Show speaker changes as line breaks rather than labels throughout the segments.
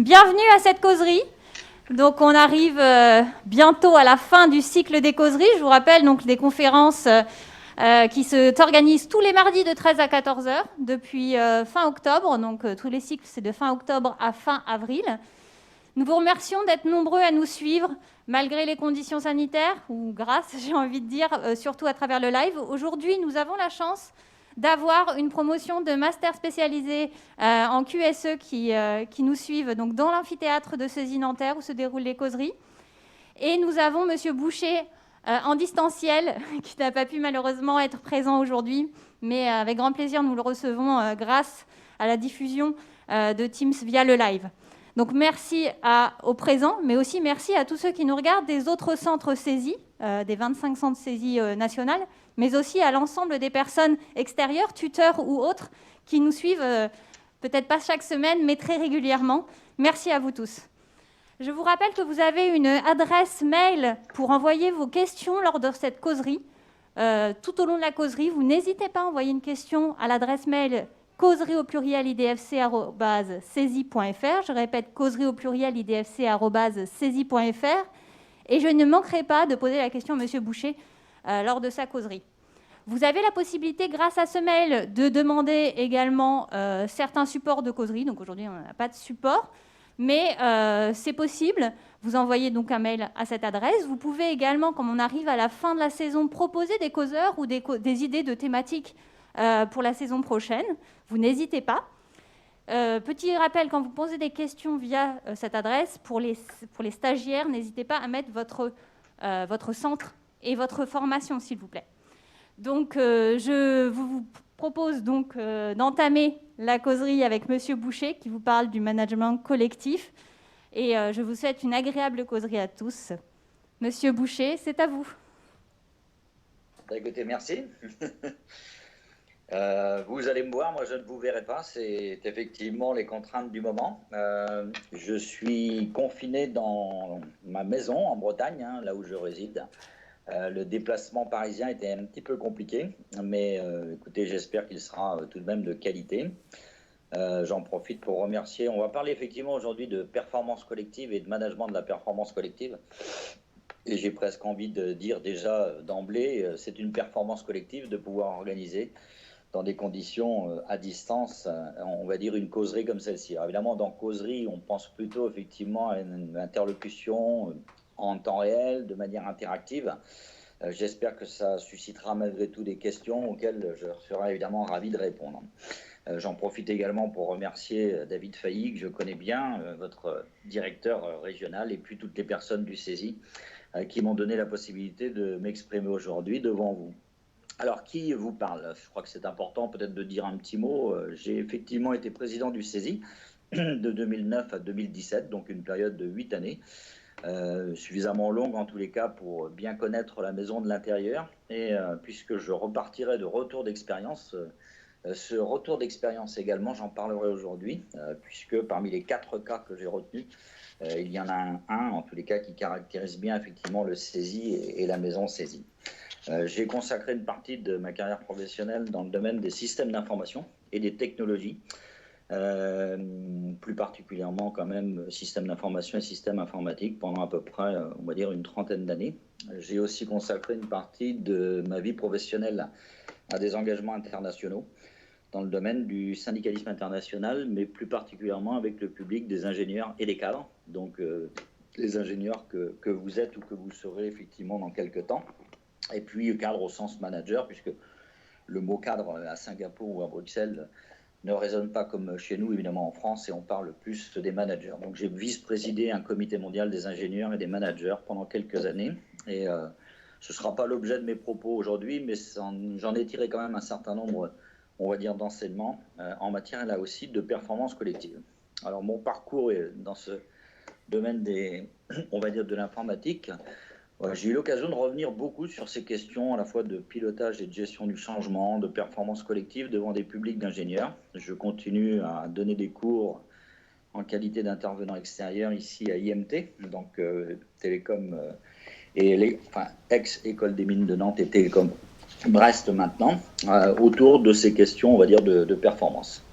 Bienvenue à cette causerie. Donc on arrive bientôt à la fin du cycle des causeries. Je vous rappelle donc des conférences qui s'organisent tous les mardis de 13 à 14 heures depuis fin octobre. Donc tous les cycles, c'est de fin octobre à fin avril. Nous vous remercions d'être nombreux à nous suivre malgré les conditions sanitaires, ou grâce, j'ai envie de dire, surtout à travers le live. Aujourd'hui, nous avons la chance d'avoir une promotion de master spécialisé en QSE qui nous suivent donc dans l'amphithéâtre de Cezy-Nanterre où se déroulent les causeries. Et nous avons M. Boucher en distanciel, qui n'a pas pu malheureusement être présent aujourd'hui, mais avec grand plaisir, nous le recevons grâce à la diffusion de Teams via le live. Donc merci aux présents, mais aussi merci à tous ceux qui nous regardent des autres centres saisis, des 25 centres saisis nationales, mais aussi à l'ensemble des personnes extérieures, tuteurs ou autres, qui nous suivent, peut-être pas chaque semaine, mais très régulièrement. Merci à vous tous. Je vous rappelle que vous avez une adresse mail pour envoyer vos questions lors de cette causerie. Tout au long de la causerie, vous n'hésitez pas à envoyer une question à l'adresse mail causerie au pluriel idfc@cesi.fr. Je répète, causerie au pluriel idfc@cesi.fr. Et je ne manquerai pas de poser la question à M. Boucher lors de sa causerie. Vous avez la possibilité, grâce à ce mail, de demander également certains supports de causerie. Donc aujourd'hui, on n'a pas de support, mais c'est possible. Vous envoyez donc un mail à cette adresse. Vous pouvez également, comme on arrive à la fin de la saison, proposer des causeurs ou des idées de thématiques pour la saison prochaine. Vous n'hésitez pas. Petit rappel, quand vous posez des questions via cette adresse, pour les stagiaires, n'hésitez pas à mettre votre centre et votre formation, s'il vous plaît. Donc, je vous propose donc d'entamer la causerie avec M. Boucher, qui vous parle du management collectif. Et je vous souhaite une agréable causerie à tous. Monsieur Boucher, c'est à vous.
Écoutez, merci. Vous allez me voir, moi je ne vous verrai pas, c'est effectivement les contraintes du moment. Je suis confiné dans ma maison en Bretagne, là où je réside. Le déplacement parisien était un petit peu compliqué, mais écoutez, j'espère qu'il sera tout de même de qualité. J'en profite pour remercier. On va parler effectivement aujourd'hui de performance collective et de management de la performance collective. Et j'ai presque envie de dire déjà d'emblée, c'est une performance collective de pouvoir organiser dans des conditions à distance, on va dire une causerie comme celle-ci. Alors évidemment, dans causerie, on pense plutôt effectivement à une interlocution en temps réel, de manière interactive. J'espère que ça suscitera malgré tout des questions auxquelles je serai évidemment ravi de répondre. J'en profite également pour remercier David Failly, que je connais bien, votre directeur régional, et puis toutes les personnes du CESI qui m'ont donné la possibilité de m'exprimer aujourd'hui devant vous. Alors, qui vous parle? Je crois que c'est important peut-être de dire un petit mot. J'ai effectivement été président du CESI de 2009 à 2017, donc une période de 8 années, suffisamment longue en tous les cas pour bien connaître la maison de l'intérieur. Et puisque je repartirai de retour d'expérience, ce retour d'expérience également, j'en parlerai aujourd'hui, puisque parmi les 4 cas que j'ai retenus, il y en a un en tous les cas qui caractérise bien effectivement le CESI et la maison CESI. J'ai consacré une partie de ma carrière professionnelle dans le domaine des systèmes d'information et des technologies, plus particulièrement quand même systèmes d'information et systèmes informatiques pendant à peu près, on va dire, une trentaine d'années. J'ai aussi consacré une partie de ma vie professionnelle à des engagements internationaux dans le domaine du syndicalisme international, mais plus particulièrement avec le public des ingénieurs et des cadres, donc les ingénieurs que vous êtes ou que vous serez effectivement dans quelques temps. Et puis cadre au sens manager, puisque le mot cadre à Singapour ou à Bruxelles ne résonne pas comme chez nous, évidemment en France, et on parle plus des managers. Donc j'ai vice-présidé un comité mondial des ingénieurs et des managers pendant quelques années, et ce ne sera pas l'objet de mes propos aujourd'hui, mais j'en ai tiré quand même un certain nombre, on va dire, d'enseignements en matière là aussi de performance collective. Alors mon parcours est dans ce domaine on va dire de l'informatique. J'ai eu l'occasion de revenir beaucoup sur ces questions à la fois de pilotage et de gestion du changement, de performance collective devant des publics d'ingénieurs. Je continue à donner des cours en qualité d'intervenant extérieur ici à IMT, donc Télécom et ex-École des mines de Nantes et Télécom Brest maintenant, autour de ces questions, on va dire, de performance.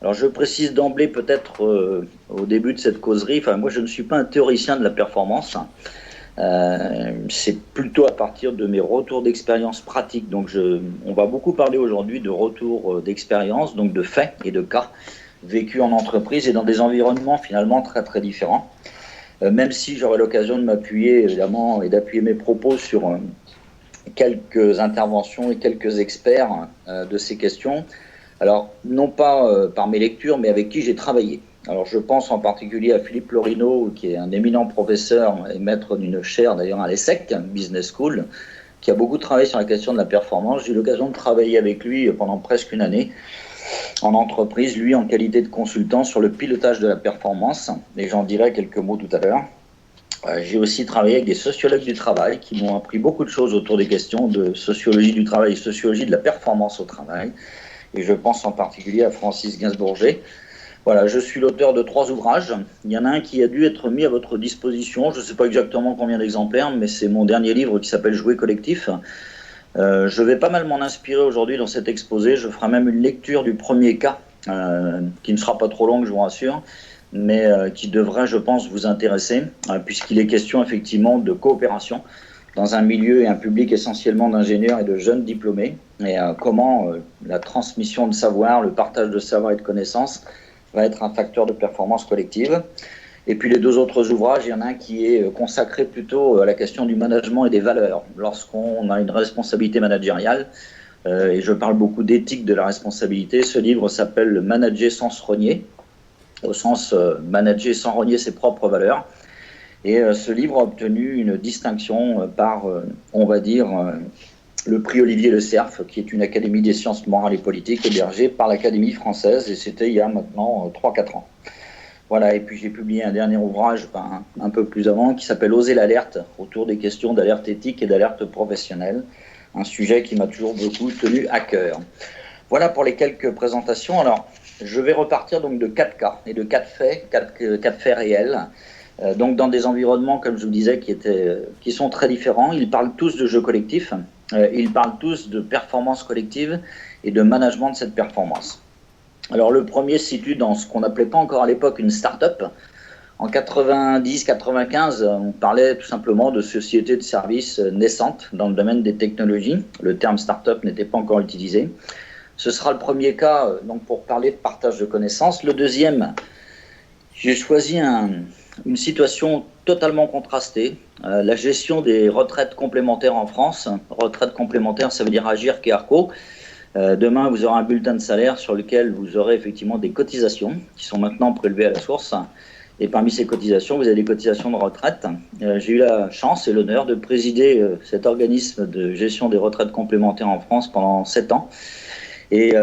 Alors je précise d'emblée peut-être au début de cette causerie, moi je ne suis pas un théoricien de la performance, c'est plutôt à partir de mes retours d'expérience pratiques. Donc on va beaucoup parler aujourd'hui de retours d'expérience, donc de faits et de cas vécus en entreprise et dans des environnements finalement très très différents. Même si j'aurai l'occasion de m'appuyer évidemment et d'appuyer mes propos sur quelques interventions et quelques experts de ces questions. Alors, non pas par mes lectures, mais avec qui j'ai travaillé. Alors, je pense en particulier à Philippe Lorino, qui est un éminent professeur et maître d'une chaire d'ailleurs à l'ESSEC, Business School, qui a beaucoup travaillé sur la question de la performance. J'ai eu l'occasion de travailler avec lui pendant presque une année en entreprise, lui en qualité de consultant sur le pilotage de la performance, et j'en dirai quelques mots tout à l'heure. J'ai aussi travaillé avec des sociologues du travail qui m'ont appris beaucoup de choses autour des questions de sociologie du travail et sociologie de la performance au travail. Et je pense en particulier à Francis Gainsbourger. Voilà, je suis l'auteur de 3 ouvrages. Il y en a un qui a dû être mis à votre disposition. Je ne sais pas exactement combien d'exemplaires, mais c'est mon dernier livre qui s'appelle Jouer collectif. Je vais pas mal m'en inspirer aujourd'hui dans cet exposé. Je ferai même une lecture du premier cas, qui ne sera pas trop longue, je vous rassure, mais qui devrait, je pense, vous intéresser, puisqu'il est question effectivement de coopération dans un milieu et un public essentiellement d'ingénieurs et de jeunes diplômés, et comment la transmission de savoir, le partage de savoir et de connaissances va être un facteur de performance collective. Et puis les 2 autres ouvrages, il y en a un qui est consacré plutôt à la question du management et des valeurs. Lorsqu'on a une responsabilité managériale, et je parle beaucoup d'éthique de la responsabilité, ce livre s'appelle « Manager sans se renier », au sens manager sans renier ses propres valeurs. Et ce livre a obtenu une distinction par, on va dire, le prix Olivier Le Cerf, qui est une académie des sciences morales et politiques hébergée par l'Académie française, et c'était il y a maintenant 3-4 ans. Voilà, et puis j'ai publié un dernier ouvrage un peu plus avant qui s'appelle « Oser l'alerte » autour des questions d'alerte éthique et d'alerte professionnelle, un sujet qui m'a toujours beaucoup tenu à cœur. Voilà pour les quelques présentations. Alors, je vais repartir donc de 4 cas et de 4 faits, 4 faits réels. Donc dans des environnements, comme je vous disais, qui sont très différents. Ils parlent tous de jeu collectif, ils parlent tous de performance collective et de management de cette performance. Alors le premier se situe dans ce qu'on n'appelait pas encore à l'époque une start-up. En 90-95, on parlait tout simplement de sociétés de services naissantes dans le domaine des technologies. Le terme start-up n'était pas encore utilisé. Ce sera le premier cas donc pour parler de partage de connaissances. Le deuxième, j'ai choisi une situation totalement contrastée, la gestion des retraites complémentaires en France. Retraite complémentaire, ça veut dire Agirc et Arco. Demain, vous aurez un bulletin de salaire sur lequel vous aurez effectivement des cotisations qui sont maintenant prélevées à la source. Et parmi ces cotisations, vous avez des cotisations de retraite. J'ai eu la chance et l'honneur de présider cet organisme de gestion des retraites complémentaires en France pendant 7 ans. Et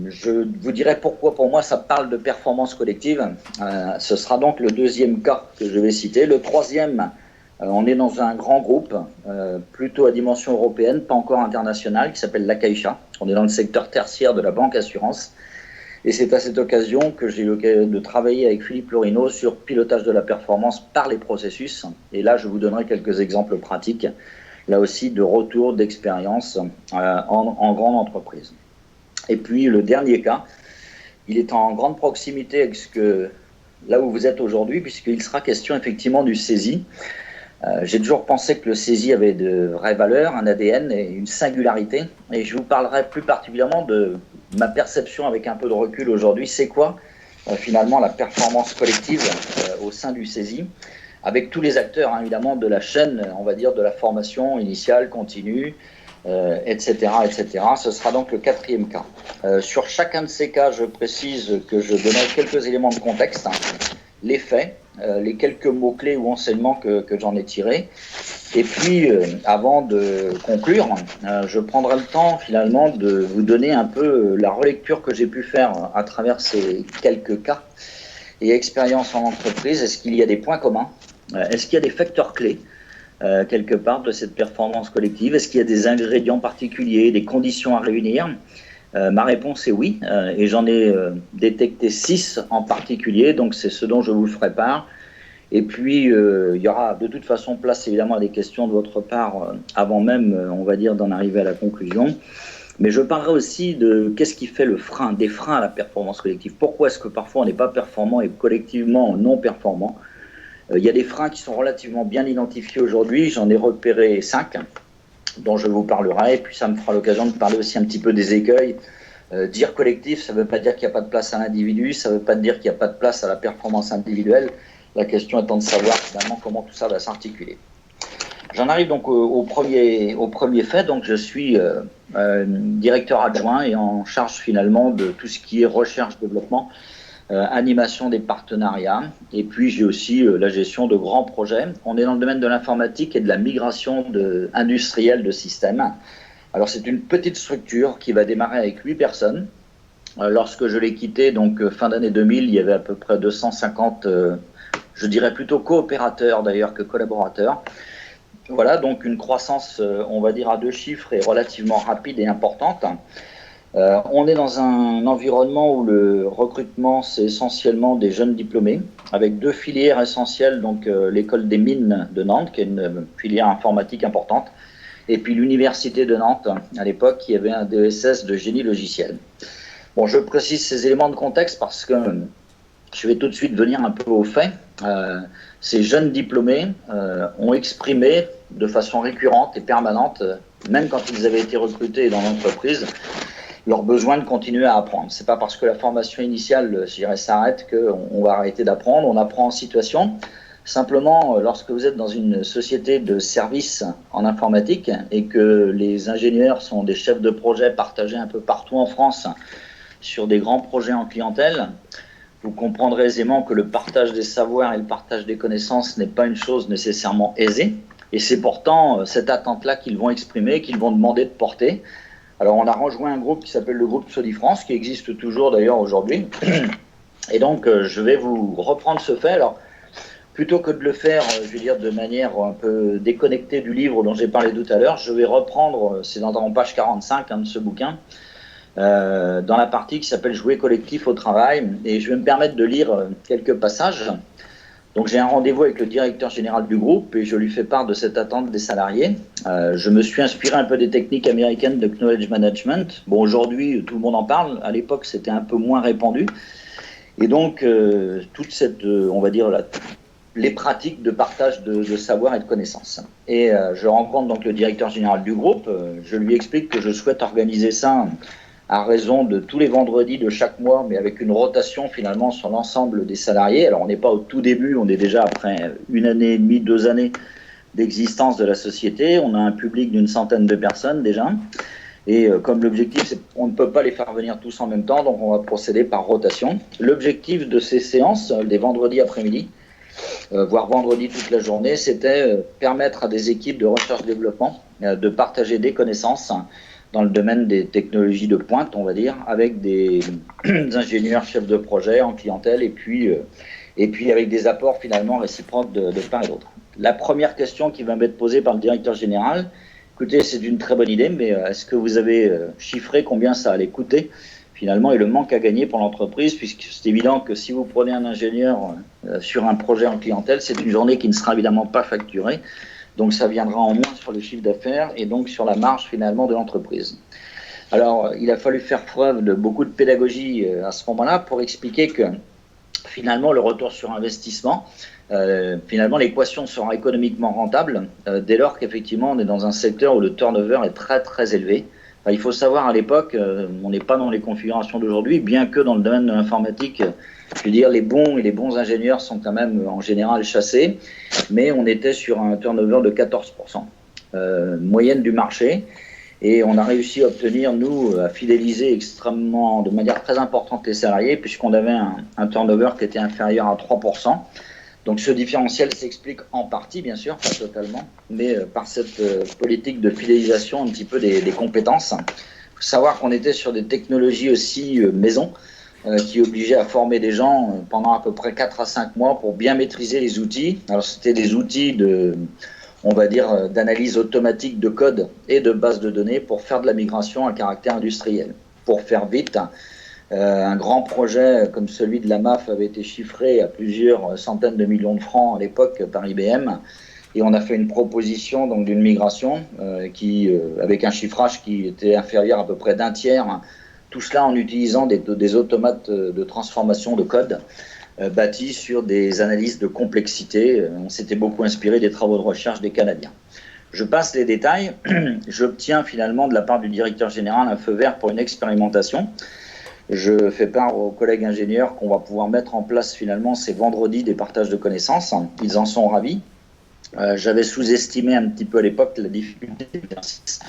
je vous dirai pourquoi pour moi ça parle de performance collective. Ce sera donc le deuxième cas que je vais citer. Le troisième, on est dans un grand groupe, plutôt à dimension européenne, pas encore internationale, qui s'appelle la Caixa. On est dans le secteur tertiaire de la banque assurance. Et c'est à cette occasion que j'ai eu l'occasion de travailler avec Philippe Lorino sur pilotage de la performance par les processus. Et là, je vous donnerai quelques exemples pratiques, là aussi de retour d'expérience en grande entreprise. Et puis le dernier cas, il est en grande proximité avec là où vous êtes aujourd'hui, puisqu'il sera question effectivement du CESI. J'ai toujours pensé que le CESI avait de vraies valeurs, un ADN et une singularité. Et je vous parlerai plus particulièrement de ma perception avec un peu de recul aujourd'hui. C'est quoi finalement la performance collective au sein du CESI, avec tous les acteurs évidemment de la chaîne, on va dire de la formation initiale, continue, etc., etc. Ce sera donc le quatrième cas. Sur chacun de ces cas, je précise que je donnerai quelques éléments de contexte, les faits, les quelques mots-clés ou enseignements que j'en ai tirés. Et puis, avant de conclure, je prendrai le temps finalement de vous donner un peu la relecture que j'ai pu faire à travers ces quelques cas et expériences en entreprise. Est-ce qu'il y a des points communs? Est-ce qu'il y a des facteurs clés quelque part de cette performance collective? Est-ce qu'il y a des ingrédients particuliers, des conditions à réunir? Ma réponse est oui, et j'en ai détecté 6 en particulier, donc c'est ce dont je vous ferai part. Et puis, il y aura de toute façon place évidemment à des questions de votre part avant même, on va dire, d'en arriver à la conclusion. Mais je parlerai aussi de qu'est-ce qui fait des freins à la performance collective. Pourquoi est-ce que parfois on n'est pas performant et collectivement non performant? Il y a des freins qui sont relativement bien identifiés aujourd'hui. J'en ai repéré 5 dont je vous parlerai. Et puis ça me fera l'occasion de parler aussi un petit peu des écueils. Dire collectif, ça ne veut pas dire qu'il n'y a pas de place à l'individu, ça ne veut pas dire qu'il n'y a pas de place à la performance individuelle. La question étant de savoir finalement comment tout ça va s'articuler. J'en arrive donc au premier fait. Donc je suis directeur adjoint et en charge finalement de tout ce qui est recherche-développement, animation des partenariats. Et puis j'ai aussi la gestion de grands projets. On est dans le domaine de l'informatique et de la migration industrielle de systèmes. Alors c'est une petite structure qui va démarrer avec 8 personnes. Lorsque je l'ai quitté, donc fin d'année 2000, il y avait à peu près 250, je dirais plutôt coopérateurs d'ailleurs que collaborateurs. Voilà, donc une croissance, on va dire à 2 chiffres, est relativement rapide et importante. On est dans un environnement où le recrutement, c'est essentiellement des jeunes diplômés, avec 2 filières essentielles, donc l'école des mines de Nantes, qui est une filière informatique importante, et puis l'université de Nantes, à l'époque, qui avait un DESS de génie logiciel. Bon, je précise ces éléments de contexte parce que je vais tout de suite venir un peu au fait. Ces jeunes diplômés ont exprimé de façon récurrente et permanente, même quand ils avaient été recrutés dans l'entreprise, leur besoin de continuer à apprendre. Ce n'est pas parce que la formation initiale, je dirais, s'arrête qu'on va arrêter d'apprendre. On apprend en situation. Simplement, lorsque vous êtes dans une société de services en informatique et que les ingénieurs sont des chefs de projet partagés un peu partout en France sur des grands projets en clientèle, vous comprendrez aisément que le partage des savoirs et le partage des connaissances n'est pas une chose nécessairement aisée. Et c'est pourtant cette attente-là qu'ils vont exprimer, qu'ils vont demander de porter. Alors on a rejoint un groupe qui s'appelle le groupe Sodifrance, qui existe toujours d'ailleurs aujourd'hui. Et donc je vais vous reprendre ce fait. Alors plutôt que de le faire, je veux dire, de manière un peu déconnectée du livre dont j'ai parlé tout à l'heure, je vais reprendre, c'est dans page 45 de ce bouquin, dans la partie qui s'appelle « Jouer collectif au travail ». Et je vais me permettre de lire quelques passages. Donc j'ai un rendez-vous avec le directeur général du groupe et je lui fais part de cette attente des salariés. Je me suis inspiré un peu des techniques américaines de knowledge management. Bon, aujourd'hui, tout le monde en parle. À l'époque, c'était un peu moins répandu. Et donc, toute cette, on va dire, les pratiques de partage de savoir et de connaissances. Et je rencontre donc le directeur général du groupe. Je lui explique que je souhaite organiser ça à raison de tous les vendredis de chaque mois, mais avec une rotation finalement sur l'ensemble des salariés. Alors on n'est pas au tout début, on est déjà après 1 année et demie, 2 années d'existence de la société. On a un public d'une centaine de personnes déjà. Et comme l'objectif, c'est on ne peut pas les faire venir tous en même temps, donc on va procéder par rotation. L'objectif de ces séances, des vendredis après-midi, voire vendredi toute la journée, c'était permettre à des équipes de recherche-développement de partager des connaissances dans le domaine des technologies de pointe, on va dire, avec des ingénieurs chefs de projet en clientèle et puis avec des apports finalement réciproques de part et d'autre. La première question qui va m'être posée par le directeur général, écoutez, c'est une très bonne idée, mais est-ce que vous avez chiffré combien ça allait coûter finalement et le manque à gagner pour l'entreprise, puisque c'est évident que si vous prenez un ingénieur sur un projet en clientèle, c'est une journée qui ne sera évidemment pas facturée. Donc ça viendra en moins sur le chiffre d'affaires et donc sur la marge finalement de l'entreprise. Alors il a fallu faire preuve de beaucoup de pédagogie à ce moment-là pour expliquer que finalement le retour sur investissement, finalement l'équation sera économiquement rentable dès lors qu'effectivement on est dans un secteur où le turnover est très très élevé. Enfin, il faut savoir à l'époque, on n'est pas dans les configurations d'aujourd'hui, bien que dans le domaine de l'informatique, je veux dire, les bons ingénieurs sont quand même en général chassés, mais on était sur un turnover de 14%, moyenne du marché, et on a réussi à obtenir, nous, à fidéliser de manière très importante les salariés, puisqu'on avait un turnover qui était inférieur à 3%. Donc ce différentiel s'explique en partie, bien sûr, pas totalement, mais par cette politique de fidélisation un petit peu des compétences. Il faut savoir qu'on était sur des technologies aussi maison, qui obligeait à former des gens pendant à peu près 4 à 5 mois pour bien maîtriser les outils. Alors c'était des outils d'analyse automatique de code et de base de données pour faire de la migration à caractère industriel. Pour faire vite, un grand projet comme celui de la MAF avait été chiffré à plusieurs centaines de millions de francs à l'époque par IBM. Et on a fait une proposition donc d'une migration avec un chiffrage qui était inférieur à peu près d'un tiers, tout cela en utilisant des automates de transformation de code bâtis sur des analyses de complexité. On s'était beaucoup inspiré des travaux de recherche des Canadiens. Je passe les détails. J'obtiens finalement de la part du directeur général un feu vert pour une expérimentation. Je fais part aux collègues ingénieurs qu'on va pouvoir mettre en place finalement ces vendredis des partages de connaissances. Ils en sont ravis. J'avais sous-estimé un petit peu à l'époque la difficulté de l'exercice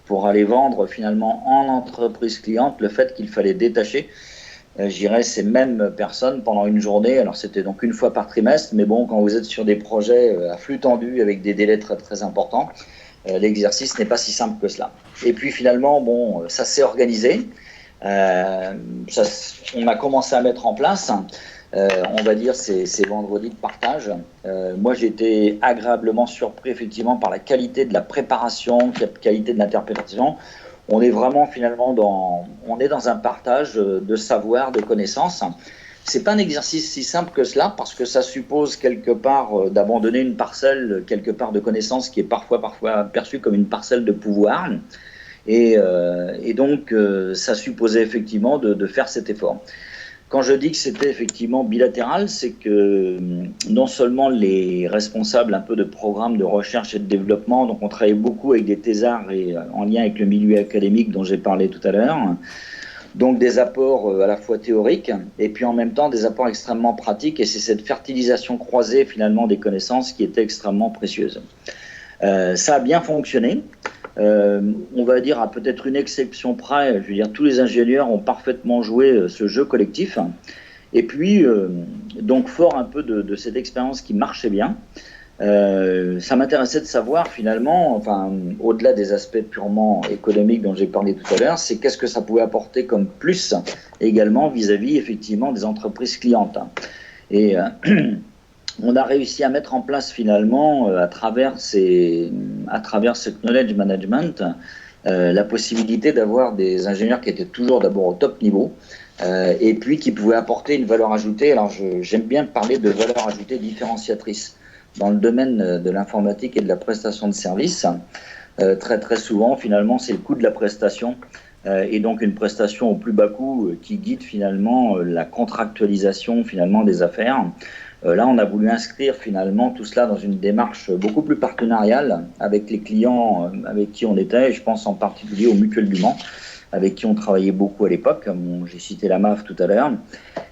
pour aller vendre finalement en entreprise cliente le fait qu'il fallait détacher ces mêmes personnes pendant une journée. Alors c'était donc une fois par trimestre, mais bon, quand vous êtes sur des projets à flux tendu avec des délais très très importants, l'exercice n'est pas si simple que cela. Et puis finalement, bon, ça s'est organisé. On a commencé à mettre en place, on va dire, ces vendredis de partage. Moi, j'ai été agréablement surpris, effectivement, par la qualité de la préparation, la qualité de l'interprétation. On est vraiment, finalement, dans un partage de savoir, de connaissances. C'est pas un exercice si simple que cela, parce que ça suppose, quelque part, d'abandonner une parcelle, quelque part, de connaissances qui est parfois perçue comme une parcelle de pouvoir. Et donc, ça supposait effectivement de faire cet effort. Quand je dis que c'était effectivement bilatéral, c'est que non seulement les responsables un peu de programmes de recherche et de développement, donc on travaillait beaucoup avec des thésards et en lien avec le milieu académique dont j'ai parlé tout à l'heure, donc des apports à la fois théoriques et puis en même temps des apports extrêmement pratiques, et c'est cette fertilisation croisée finalement des connaissances qui était extrêmement précieuse. Ça a bien fonctionné. On va dire à peut-être une exception près, je veux dire, tous les ingénieurs ont parfaitement joué ce jeu collectif. Et puis, donc fort un peu de cette expérience qui marchait bien, ça m'intéressait de savoir finalement, enfin, au-delà des aspects purement économiques dont j'ai parlé tout à l'heure, c'est qu'est-ce que ça pouvait apporter comme plus également vis-à-vis effectivement des entreprises clientes. Et on a réussi à mettre en place finalement, à travers ce knowledge management, la possibilité d'avoir des ingénieurs qui étaient toujours d'abord au top niveau, et puis qui pouvaient apporter une valeur ajoutée. Alors j'aime bien parler de valeur ajoutée différenciatrice. Dans le domaine de l'informatique et de la prestation de services, très très souvent finalement c'est le coût de la prestation, et donc une prestation au plus bas coût qui guide finalement la contractualisation finalement des affaires. Là, on a voulu inscrire finalement tout cela dans une démarche beaucoup plus partenariale avec les clients avec qui on était. Je pense en particulier aux Mutuelles du Mans, avec qui on travaillait beaucoup à l'époque. Bon, j'ai cité la MAF tout à l'heure.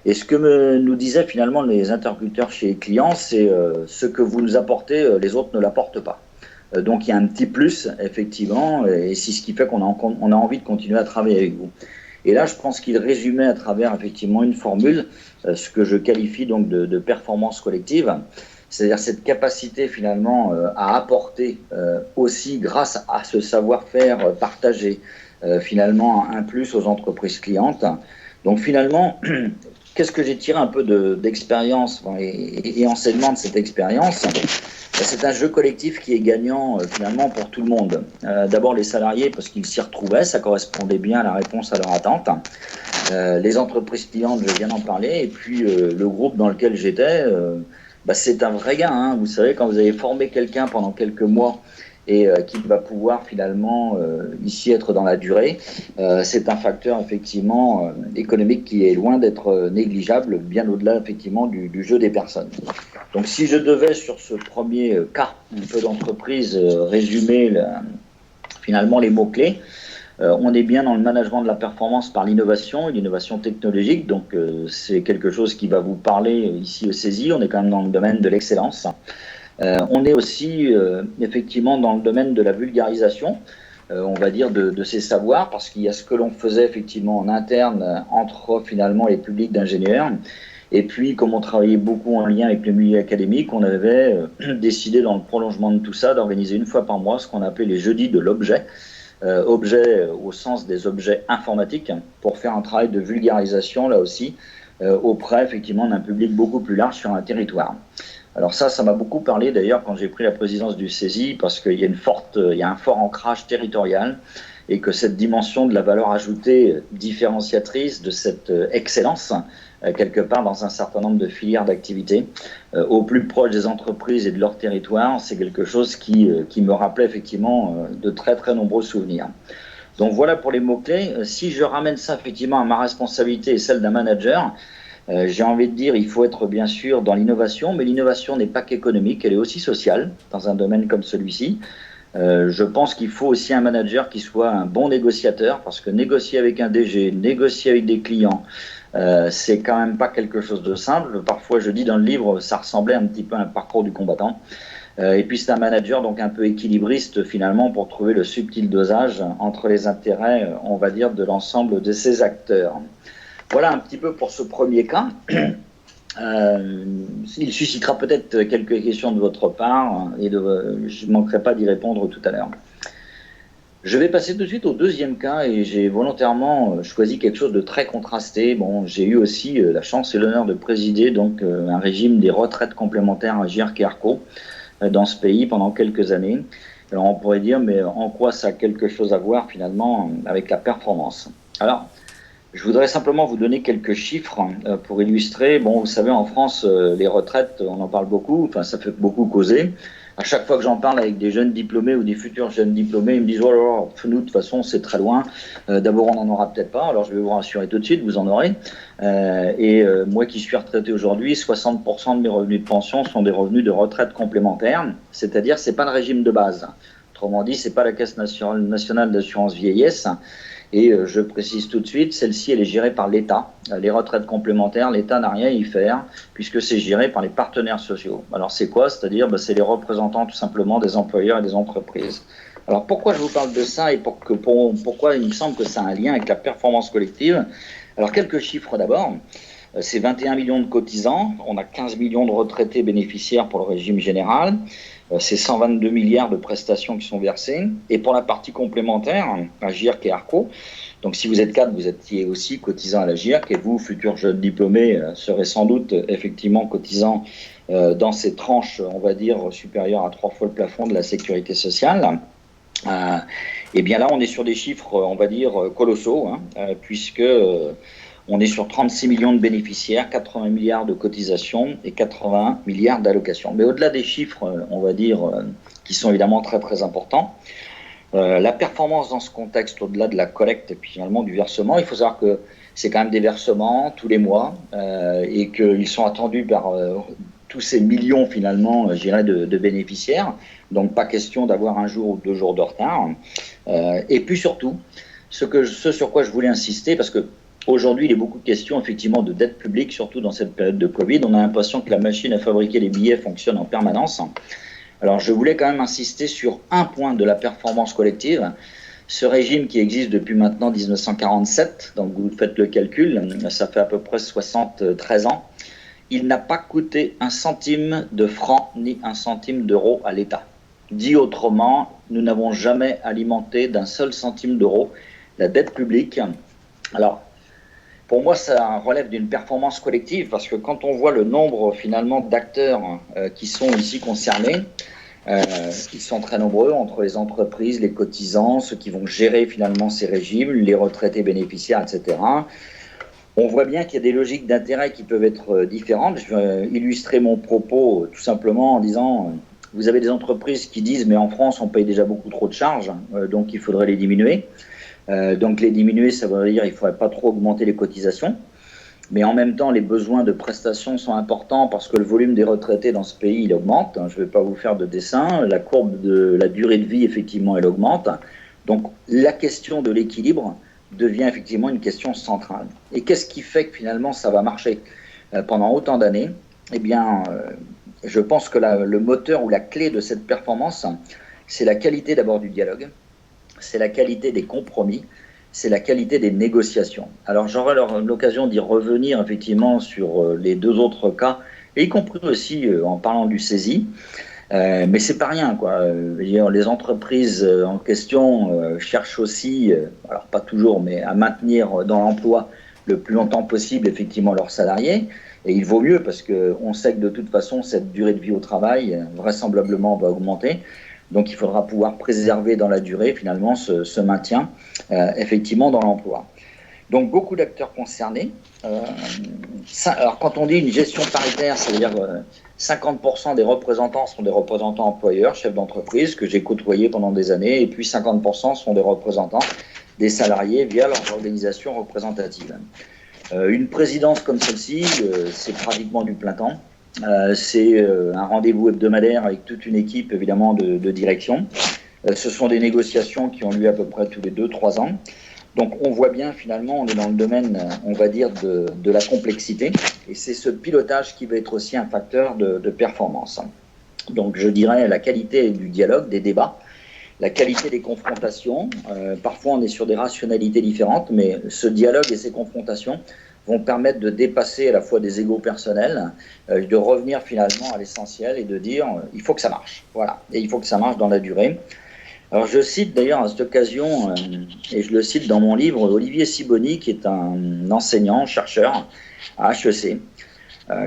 Et ce que nous disaient finalement les interlocuteurs chez les clients, c'est ce que vous nous apportez, les autres ne l'apportent pas. Donc il y a un petit plus, effectivement, et c'est ce qui fait qu'on a envie de continuer à travailler avec vous. Et là, je pense qu'il résumait à travers effectivement une formule, ce que je qualifie donc de performance collective, c'est-à-dire cette capacité finalement à apporter aussi grâce à ce savoir-faire partagé finalement un plus aux entreprises clientes. Donc finalement, qu'est-ce que j'ai tiré un peu d'expérience et enseignement de cette expérience? C'est un jeu collectif qui est gagnant finalement pour tout le monde. D'abord les salariés parce qu'ils s'y retrouvaient, ça correspondait bien à la réponse à leur attente. Les entreprises clientes, je viens d'en parler, et puis le groupe dans lequel j'étais, c'est un vrai gain. Hein. Vous savez, quand vous avez formé quelqu'un pendant quelques mois et qui va pouvoir finalement ici être dans la durée, c'est un facteur effectivement économique qui est loin d'être négligeable, bien au-delà effectivement du jeu des personnes. Donc si je devais sur ce premier cas un peu d'entreprise résumer finalement les mots-clés, on est bien dans le management de la performance par l'innovation et l'innovation technologique, donc c'est quelque chose qui va vous parler ici au CESI, on est quand même dans le domaine de l'excellence. On est aussi effectivement dans le domaine de la vulgarisation, on va dire de ces savoirs, parce qu'il y a ce que l'on faisait effectivement en interne entre finalement les publics d'ingénieurs, et puis comme on travaillait beaucoup en lien avec le milieu académique, on avait décidé dans le prolongement de tout ça d'organiser une fois par mois ce qu'on appelait les jeudis de l'objet, objet au sens des objets informatiques, pour faire un travail de vulgarisation là aussi auprès effectivement d'un public beaucoup plus large sur un territoire. Alors ça m'a beaucoup parlé d'ailleurs quand j'ai pris la présidence du CESI, parce qu'il y a un fort ancrage territorial, et que cette dimension de la valeur ajoutée différenciatrice de cette excellence quelque part dans un certain nombre de filières d'activité, au plus proche des entreprises et de leur territoire. C'est quelque chose qui me rappelait effectivement de très très nombreux souvenirs. Donc voilà pour les mots-clés. Si je ramène ça effectivement à ma responsabilité et celle d'un manager, j'ai envie de dire il faut être bien sûr dans l'innovation, mais l'innovation n'est pas qu'économique, elle est aussi sociale dans un domaine comme celui-ci. Je pense qu'il faut aussi un manager qui soit un bon négociateur, parce que négocier avec un DG, négocier avec des clients, c'est quand même pas quelque chose de simple. Parfois, je dis dans le livre, ça ressemblait un petit peu à un parcours du combattant. Et puis c'est un manager donc un peu équilibriste finalement pour trouver le subtil dosage entre les intérêts, on va dire, de l'ensemble de ces acteurs. Voilà un petit peu pour ce premier cas. Il suscitera peut-être quelques questions de votre part et je ne manquerai pas d'y répondre tout à l'heure. Je vais passer tout de suite au deuxième cas et j'ai volontairement choisi quelque chose de très contrasté. Bon, j'ai eu aussi la chance et l'honneur de présider donc un régime des retraites complémentaires à GIRC et ARCO dans ce pays pendant quelques années. Alors on pourrait dire, mais en quoi ça a quelque chose à voir finalement avec la performance? Alors, je voudrais simplement vous donner quelques chiffres pour illustrer. Bon, vous savez, en France, les retraites, on en parle beaucoup, enfin ça fait beaucoup causer. À chaque fois que j'en parle avec des jeunes diplômés ou des futurs jeunes diplômés, ils me disent « Oh là là, nous, de toute façon, c'est très loin. D'abord, on n'en aura peut-être pas. » Alors, je vais vous rassurer tout de suite, vous en aurez. Moi qui suis retraité aujourd'hui, 60% de mes revenus de pension sont des revenus de retraite complémentaire. C'est-à-dire, c'est pas le régime de base. Autrement dit, c'est pas la Caisse nationale d'assurance vieillesse. Et je précise tout de suite, celle-ci, elle est gérée par l'État. Les retraites complémentaires, l'État n'a rien à y faire, puisque c'est géré par les partenaires sociaux. Alors c'est quoi? C'est-à-dire, c'est les représentants tout simplement des employeurs et des entreprises. Alors pourquoi je vous parle de ça et pourquoi il me semble que ça a un lien avec la performance collective? Alors quelques chiffres d'abord. C'est 21 millions de cotisants, on a 15 millions de retraités bénéficiaires pour le régime général, c'est 122 milliards de prestations qui sont versées. Et pour la partie complémentaire, à GIRC et ARCO, donc si vous êtes cadre, vous étiez aussi cotisant à la GIRC, et vous, futurs jeunes diplômés, serez sans doute effectivement cotisant dans ces tranches, on va dire, supérieures à 3 fois le plafond de la sécurité sociale. Et bien là, on est sur des chiffres, on va dire, colossaux, puisque on est sur 36 millions de bénéficiaires, 80 milliards de cotisations et 81 milliards d'allocations. Mais au-delà des chiffres, on va dire, qui sont évidemment très très importants, la performance dans ce contexte, au-delà de la collecte et puis finalement du versement, il faut savoir que c'est quand même des versements tous les mois et qu'ils sont attendus par tous ces millions finalement, je dirais, de bénéficiaires. Donc pas question d'avoir un jour ou 2 jours de retard. Et puis surtout, ce sur quoi je voulais insister, parce que aujourd'hui, il est beaucoup de questions effectivement de dette publique, surtout dans cette période de Covid. On a l'impression que la machine à fabriquer les billets fonctionne en permanence. Alors, je voulais quand même insister sur un point de la performance collective. Ce régime qui existe depuis maintenant 1947, donc vous faites le calcul, ça fait à peu près 73 ans, il n'a pas coûté un centime de franc ni un centime d'euro à l'État. Dit autrement, nous n'avons jamais alimenté d'un seul centime d'euro la dette publique. Alors, pour moi, ça relève d'une performance collective, parce que quand on voit le nombre finalement d'acteurs qui sont ici concernés, ils sont très nombreux entre les entreprises, les cotisants, ceux qui vont gérer finalement ces régimes, les retraités bénéficiaires, etc. On voit bien qu'il y a des logiques d'intérêt qui peuvent être différentes. Je vais illustrer mon propos tout simplement en disant, vous avez des entreprises qui disent, mais en France, on paye déjà beaucoup trop de charges, donc il faudrait les diminuer. Donc les diminuer, ça veut dire qu'il ne faudrait pas trop augmenter les cotisations. Mais en même temps, les besoins de prestations sont importants parce que le volume des retraités dans ce pays, il augmente. Je ne vais pas vous faire de dessin. La courbe de la durée de vie, effectivement, elle augmente. Donc la question de l'équilibre devient effectivement une question centrale. Et qu'est-ce qui fait que finalement ça va marcher pendant autant d'années? Eh bien, je pense que le moteur ou la clé de cette performance, c'est la qualité d'abord du dialogue, c'est la qualité des compromis, c'est la qualité des négociations. Alors j'aurai l'occasion d'y revenir effectivement sur les 2 autres cas, et y compris aussi en parlant du CESI, mais c'est pas rien, quoi. Les entreprises en question cherchent aussi, alors pas toujours, mais à maintenir dans l'emploi le plus longtemps possible effectivement leurs salariés, et il vaut mieux parce qu'on sait que de toute façon cette durée de vie au travail vraisemblablement va augmenter. Donc il faudra pouvoir préserver dans la durée finalement ce maintien effectivement dans l'emploi. Donc beaucoup d'acteurs concernés. Alors quand on dit une gestion paritaire, ça veut dire 50% des représentants sont des représentants employeurs, chefs d'entreprise, que j'ai côtoyés pendant des années, et puis 50% sont des représentants des salariés via leurs organisations représentatives. Une présidence comme celle-ci, c'est pratiquement du plein temps. C'est un rendez-vous hebdomadaire avec toute une équipe, évidemment, de direction. Ce sont des négociations qui ont lieu à peu près tous les 2-3 ans. Donc on voit bien, finalement, on est dans le domaine, on va dire, de la complexité. Et c'est ce pilotage qui va être aussi un facteur de performance. Donc je dirais la qualité du dialogue, des débats, la qualité des confrontations. Parfois, on est sur des rationalités différentes, mais ce dialogue et ces confrontations vont permettre de dépasser à la fois des égos personnels, de revenir finalement à l'essentiel et de dire il faut que ça marche. Voilà. Et il faut que ça marche dans la durée. Alors, je cite d'ailleurs à cette occasion, et je le cite dans mon livre, Olivier Sibony, qui est un enseignant, chercheur à HEC,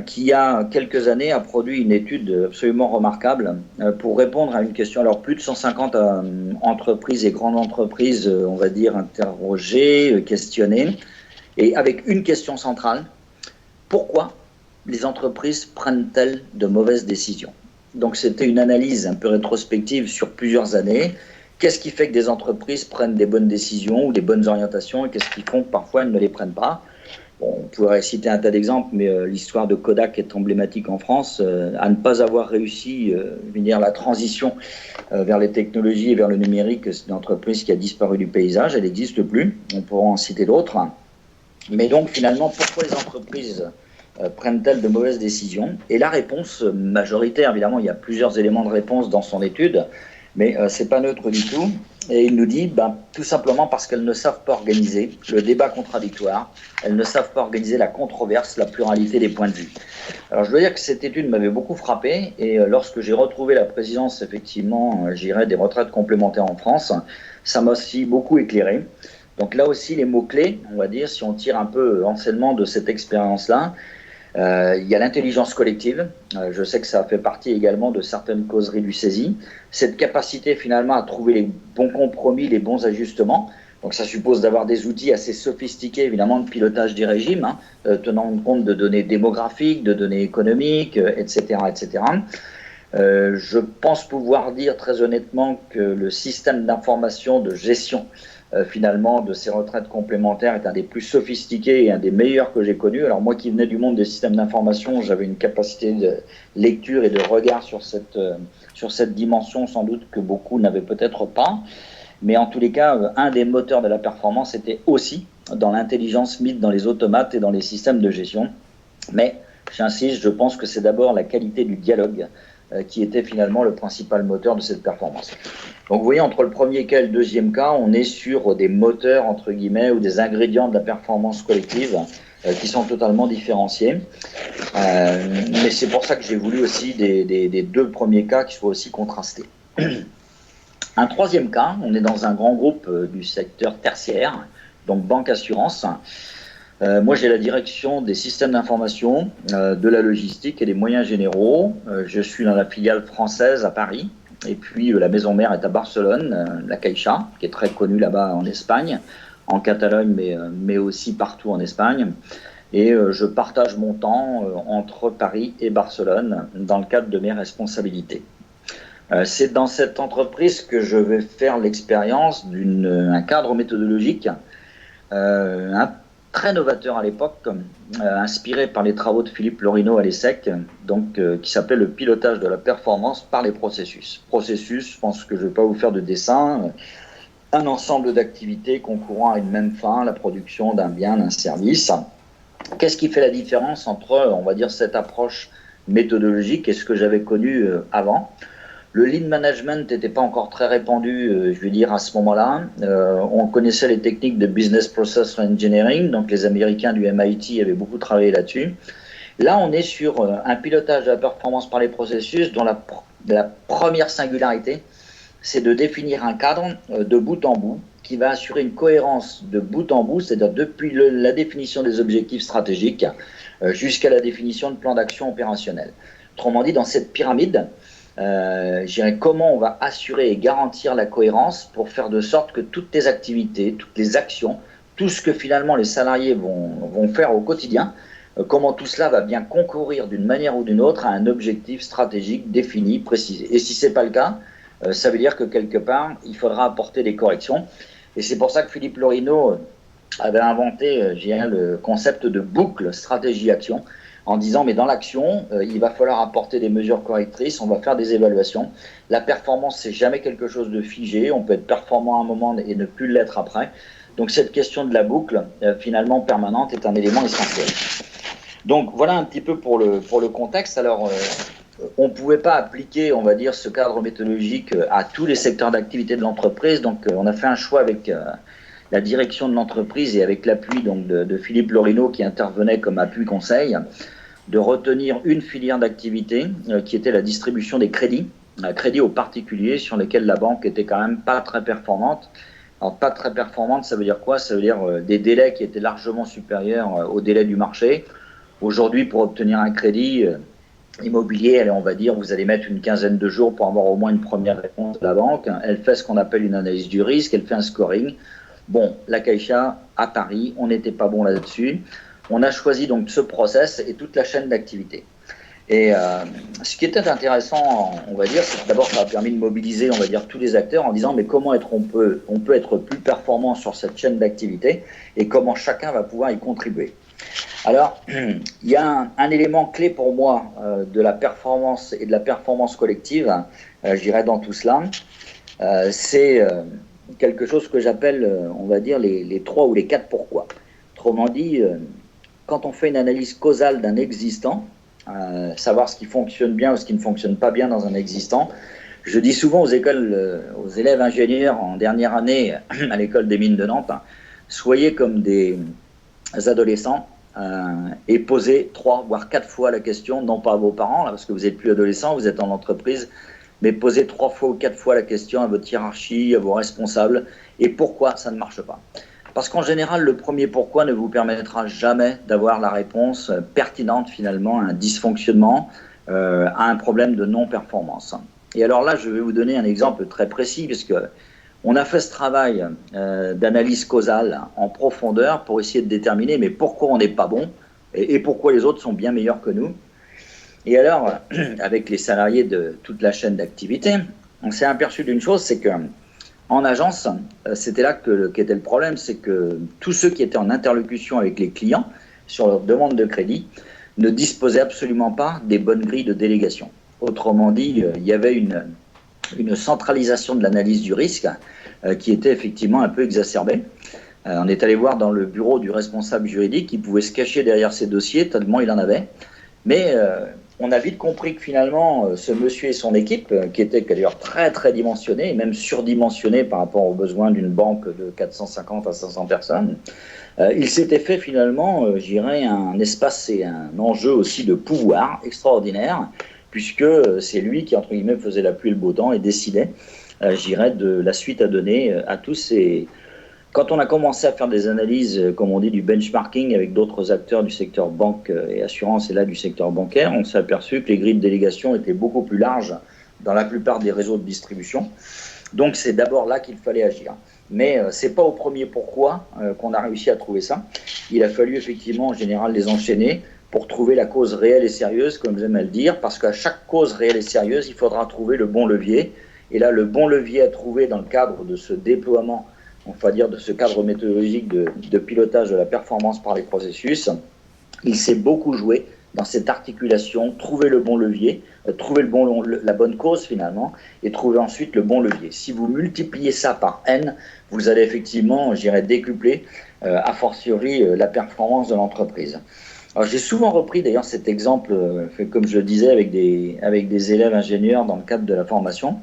qui, il y a quelques années, a produit une étude absolument remarquable pour répondre à une question. Alors, plus de 150 entreprises et grandes entreprises, on va dire, interrogées, questionnées, et avec une question centrale, pourquoi les entreprises prennent-elles de mauvaises décisions? Donc, c'était une analyse un peu rétrospective sur plusieurs années. Qu'est-ce qui fait que des entreprises prennent des bonnes décisions ou des bonnes orientations et qu'est-ce qui font que parfois elles ne les prennent pas? Bon, on pourrait citer un tas d'exemples, mais l'histoire de Kodak est emblématique en France, à ne pas avoir réussi la transition vers les technologies et vers le numérique. C'est une entreprise qui a disparu du paysage, elle n'existe plus, on pourra en citer d'autres. Mais donc finalement, pourquoi les entreprises prennent-elles de mauvaises décisions? Et la réponse majoritaire, évidemment, il y a plusieurs éléments de réponse dans son étude, mais ce n'est pas neutre du tout. Et il nous dit tout simplement parce qu'elles ne savent pas organiser le débat contradictoire, elles ne savent pas organiser la controverse, la pluralité des points de vue. Alors je dois dire que cette étude m'avait beaucoup frappé, et lorsque j'ai retrouvé la présidence, effectivement, des retraites complémentaires en France, ça m'a aussi beaucoup éclairé. Donc là aussi, les mots-clés, on va dire, si on tire un peu enseignement de cette expérience-là, il y a l'intelligence collective. Je sais que ça fait partie également de certaines causeries du CESI. Cette capacité finalement à trouver les bons compromis, les bons ajustements. Donc ça suppose d'avoir des outils assez sophistiqués, évidemment, de pilotage des régimes, tenant compte de données démographiques, de données économiques, etc., etc. Je pense pouvoir dire très honnêtement que le système d'information de gestion finalement de ces retraites complémentaires est un des plus sophistiqués et un des meilleurs que j'ai connus. Alors moi qui venais du monde des systèmes d'information, j'avais une capacité de lecture et de regard sur cette dimension sans doute que beaucoup n'avaient peut-être pas. Mais en tous les cas, un des moteurs de la performance était aussi dans l'intelligence mise dans les automates et dans les systèmes de gestion. Mais j'insiste, je pense que c'est d'abord la qualité du dialogue qui était finalement le principal moteur de cette performance. Donc vous voyez, entre le premier cas et le deuxième cas, on est sur des moteurs, entre guillemets, ou des ingrédients de la performance collective qui sont totalement différenciés. Mais c'est pour ça que j'ai voulu aussi des deux premiers cas qui soient aussi contrastés. Un troisième cas, on est dans un grand groupe du secteur tertiaire, donc banque-assurance. Moi, j'ai la direction des systèmes d'information, de la logistique et des moyens généraux. Je suis dans la filiale française à Paris. Et puis, la maison mère est à Barcelone, la Caixa, qui est très connue là-bas en Espagne, en Catalogne, mais aussi partout en Espagne. Et je partage mon temps entre Paris et Barcelone dans le cadre de mes responsabilités. C'est dans cette entreprise que je vais faire l'expérience d'un cadre méthodologique très novateur à l'époque, inspiré par les travaux de Philippe Lorino à l'ESSEC, qui s'appelait le pilotage de la performance par les processus. Processus, je pense que je ne vais pas vous faire de dessin, un ensemble d'activités concourant à une même fin, la production d'un bien, d'un service. Qu'est-ce qui fait la différence entre, on va dire, cette approche méthodologique et ce que j'avais connu avant ? Le lean management n'était pas encore très répandu, je veux dire, à ce moment-là. On connaissait les techniques de business process engineering, donc les Américains du MIT avaient beaucoup travaillé là-dessus. Là, on est sur un pilotage de la performance par les processus dont la première singularité, c'est de définir un cadre de bout en bout qui va assurer une cohérence de bout en bout, c'est-à-dire depuis la définition des objectifs stratégiques jusqu'à la définition de plans d'action opérationnels. Autrement dit, dans cette pyramide, je dirais comment on va assurer et garantir la cohérence pour faire de sorte que toutes les activités, toutes les actions tout ce que finalement les salariés vont faire au quotidien, comment tout cela va bien concourir d'une manière ou d'une autre à un objectif stratégique défini, précisé. Et si ce n'est pas le cas, ça veut dire que quelque part, il faudra apporter des corrections. Et c'est pour ça que Philippe Lorino avait inventé le concept de boucle stratégie-action, en disant mais dans l'action, il va falloir apporter des mesures correctrices, on va faire des évaluations. La performance, c'est jamais quelque chose de figé, on peut être performant à un moment et ne plus l'être après. Donc cette question de la boucle, finalement permanente, est un élément essentiel. Donc voilà un petit peu pour le contexte. Alors on ne pouvait pas appliquer, on va dire, ce cadre méthodologique à tous les secteurs d'activité de l'entreprise, donc on a fait un choix avec la direction de l'entreprise et avec l'appui donc de Philippe Lorino qui intervenait comme appui conseil, de retenir une filière d'activité qui était la distribution des crédits aux particuliers sur lesquels la banque était quand même pas très performante. Alors pas très performante, ça veut dire quoi? Ça veut dire des délais qui étaient largement supérieurs aux délais du marché. Aujourd'hui, pour obtenir un crédit immobilier, allez, on va dire, vous allez mettre une quinzaine de jours pour avoir au moins une première réponse de la banque. Elle fait ce qu'on appelle une analyse du risque, elle fait un scoring. Bon, la Caixa, à Paris, on n'était pas bon là-dessus. On a choisi donc ce process et toute la chaîne d'activité. Et ce qui était intéressant, on va dire, c'est que d'abord ça a permis de mobiliser, on va dire, tous les acteurs en disant mais comment on peut être plus performant sur cette chaîne d'activité et comment chacun va pouvoir y contribuer. Alors, il y a un élément clé pour moi de la performance et de la performance collective, je dirais dans tout cela, c'est quelque chose que j'appelle, on va dire, les 3 ou les 4 pourquoi. Autrement dit, quand on fait une analyse causale d'un existant, savoir ce qui fonctionne bien ou ce qui ne fonctionne pas bien dans un existant, je dis souvent aux élèves ingénieurs en dernière année à l'école des mines de Nantes, soyez comme des adolescents et posez 3 voire 4 fois la question, non pas à vos parents, là, parce que vous n'êtes plus adolescent, vous êtes en entreprise, mais posez 3 fois ou 4 fois la question à votre hiérarchie, à vos responsables, et pourquoi ça ne marche pas. Parce qu'en général, le premier pourquoi ne vous permettra jamais d'avoir la réponse pertinente finalement à un dysfonctionnement, à un problème de non-performance. Et alors là, je vais vous donner un exemple très précis, puisque on a fait ce travail d'analyse causale en profondeur pour essayer de déterminer mais pourquoi on n'est pas bon et pourquoi les autres sont bien meilleurs que nous. Et alors, avec les salariés de toute la chaîne d'activité, on s'est aperçu d'une chose, c'est que en agence, c'était là qu'était le problème, c'est que tous ceux qui étaient en interlocution avec les clients sur leur demande de crédit ne disposaient absolument pas des bonnes grilles de délégation. Autrement dit, il y avait une centralisation de l'analyse du risque qui était effectivement un peu exacerbée. On est allé voir dans le bureau du responsable juridique qui pouvait se cacher derrière ses dossiers tellement il en avait. Mais on a vite compris que finalement, ce monsieur et son équipe, qui étaient d'ailleurs très très dimensionnés, et même surdimensionnés par rapport aux besoins d'une banque de 450 à 500 personnes, il s'était fait finalement, je dirais, un espace et un enjeu aussi de pouvoir extraordinaire, puisque c'est lui qui, entre guillemets, faisait la pluie et le beau temps et décidait, je dirais, de la suite à donner à tous ces... Quand on a commencé à faire des analyses, comme on dit, du benchmarking avec d'autres acteurs du secteur banque et assurance et là du secteur bancaire, on s'est aperçu que les grilles de délégation étaient beaucoup plus larges dans la plupart des réseaux de distribution. Donc c'est d'abord là qu'il fallait agir. Mais ce n'est pas au premier pourquoi qu'on a réussi à trouver ça. Il a fallu effectivement en général les enchaîner pour trouver la cause réelle et sérieuse, comme j'aime à le dire, parce qu'à chaque cause réelle et sérieuse, il faudra trouver le bon levier. Et là, le bon levier à trouver dans le cadre de ce déploiement, on va dire de ce cadre méthodologique de pilotage de la performance par les processus, il s'est beaucoup joué dans cette articulation, trouver le bon levier, trouver la bonne cause finalement, et trouver ensuite le bon levier. Si vous multipliez ça par N, vous allez effectivement, je dirais, décupler a fortiori la performance de l'entreprise. Alors j'ai souvent repris d'ailleurs cet exemple, comme je le disais, avec des élèves ingénieurs dans le cadre de la formation.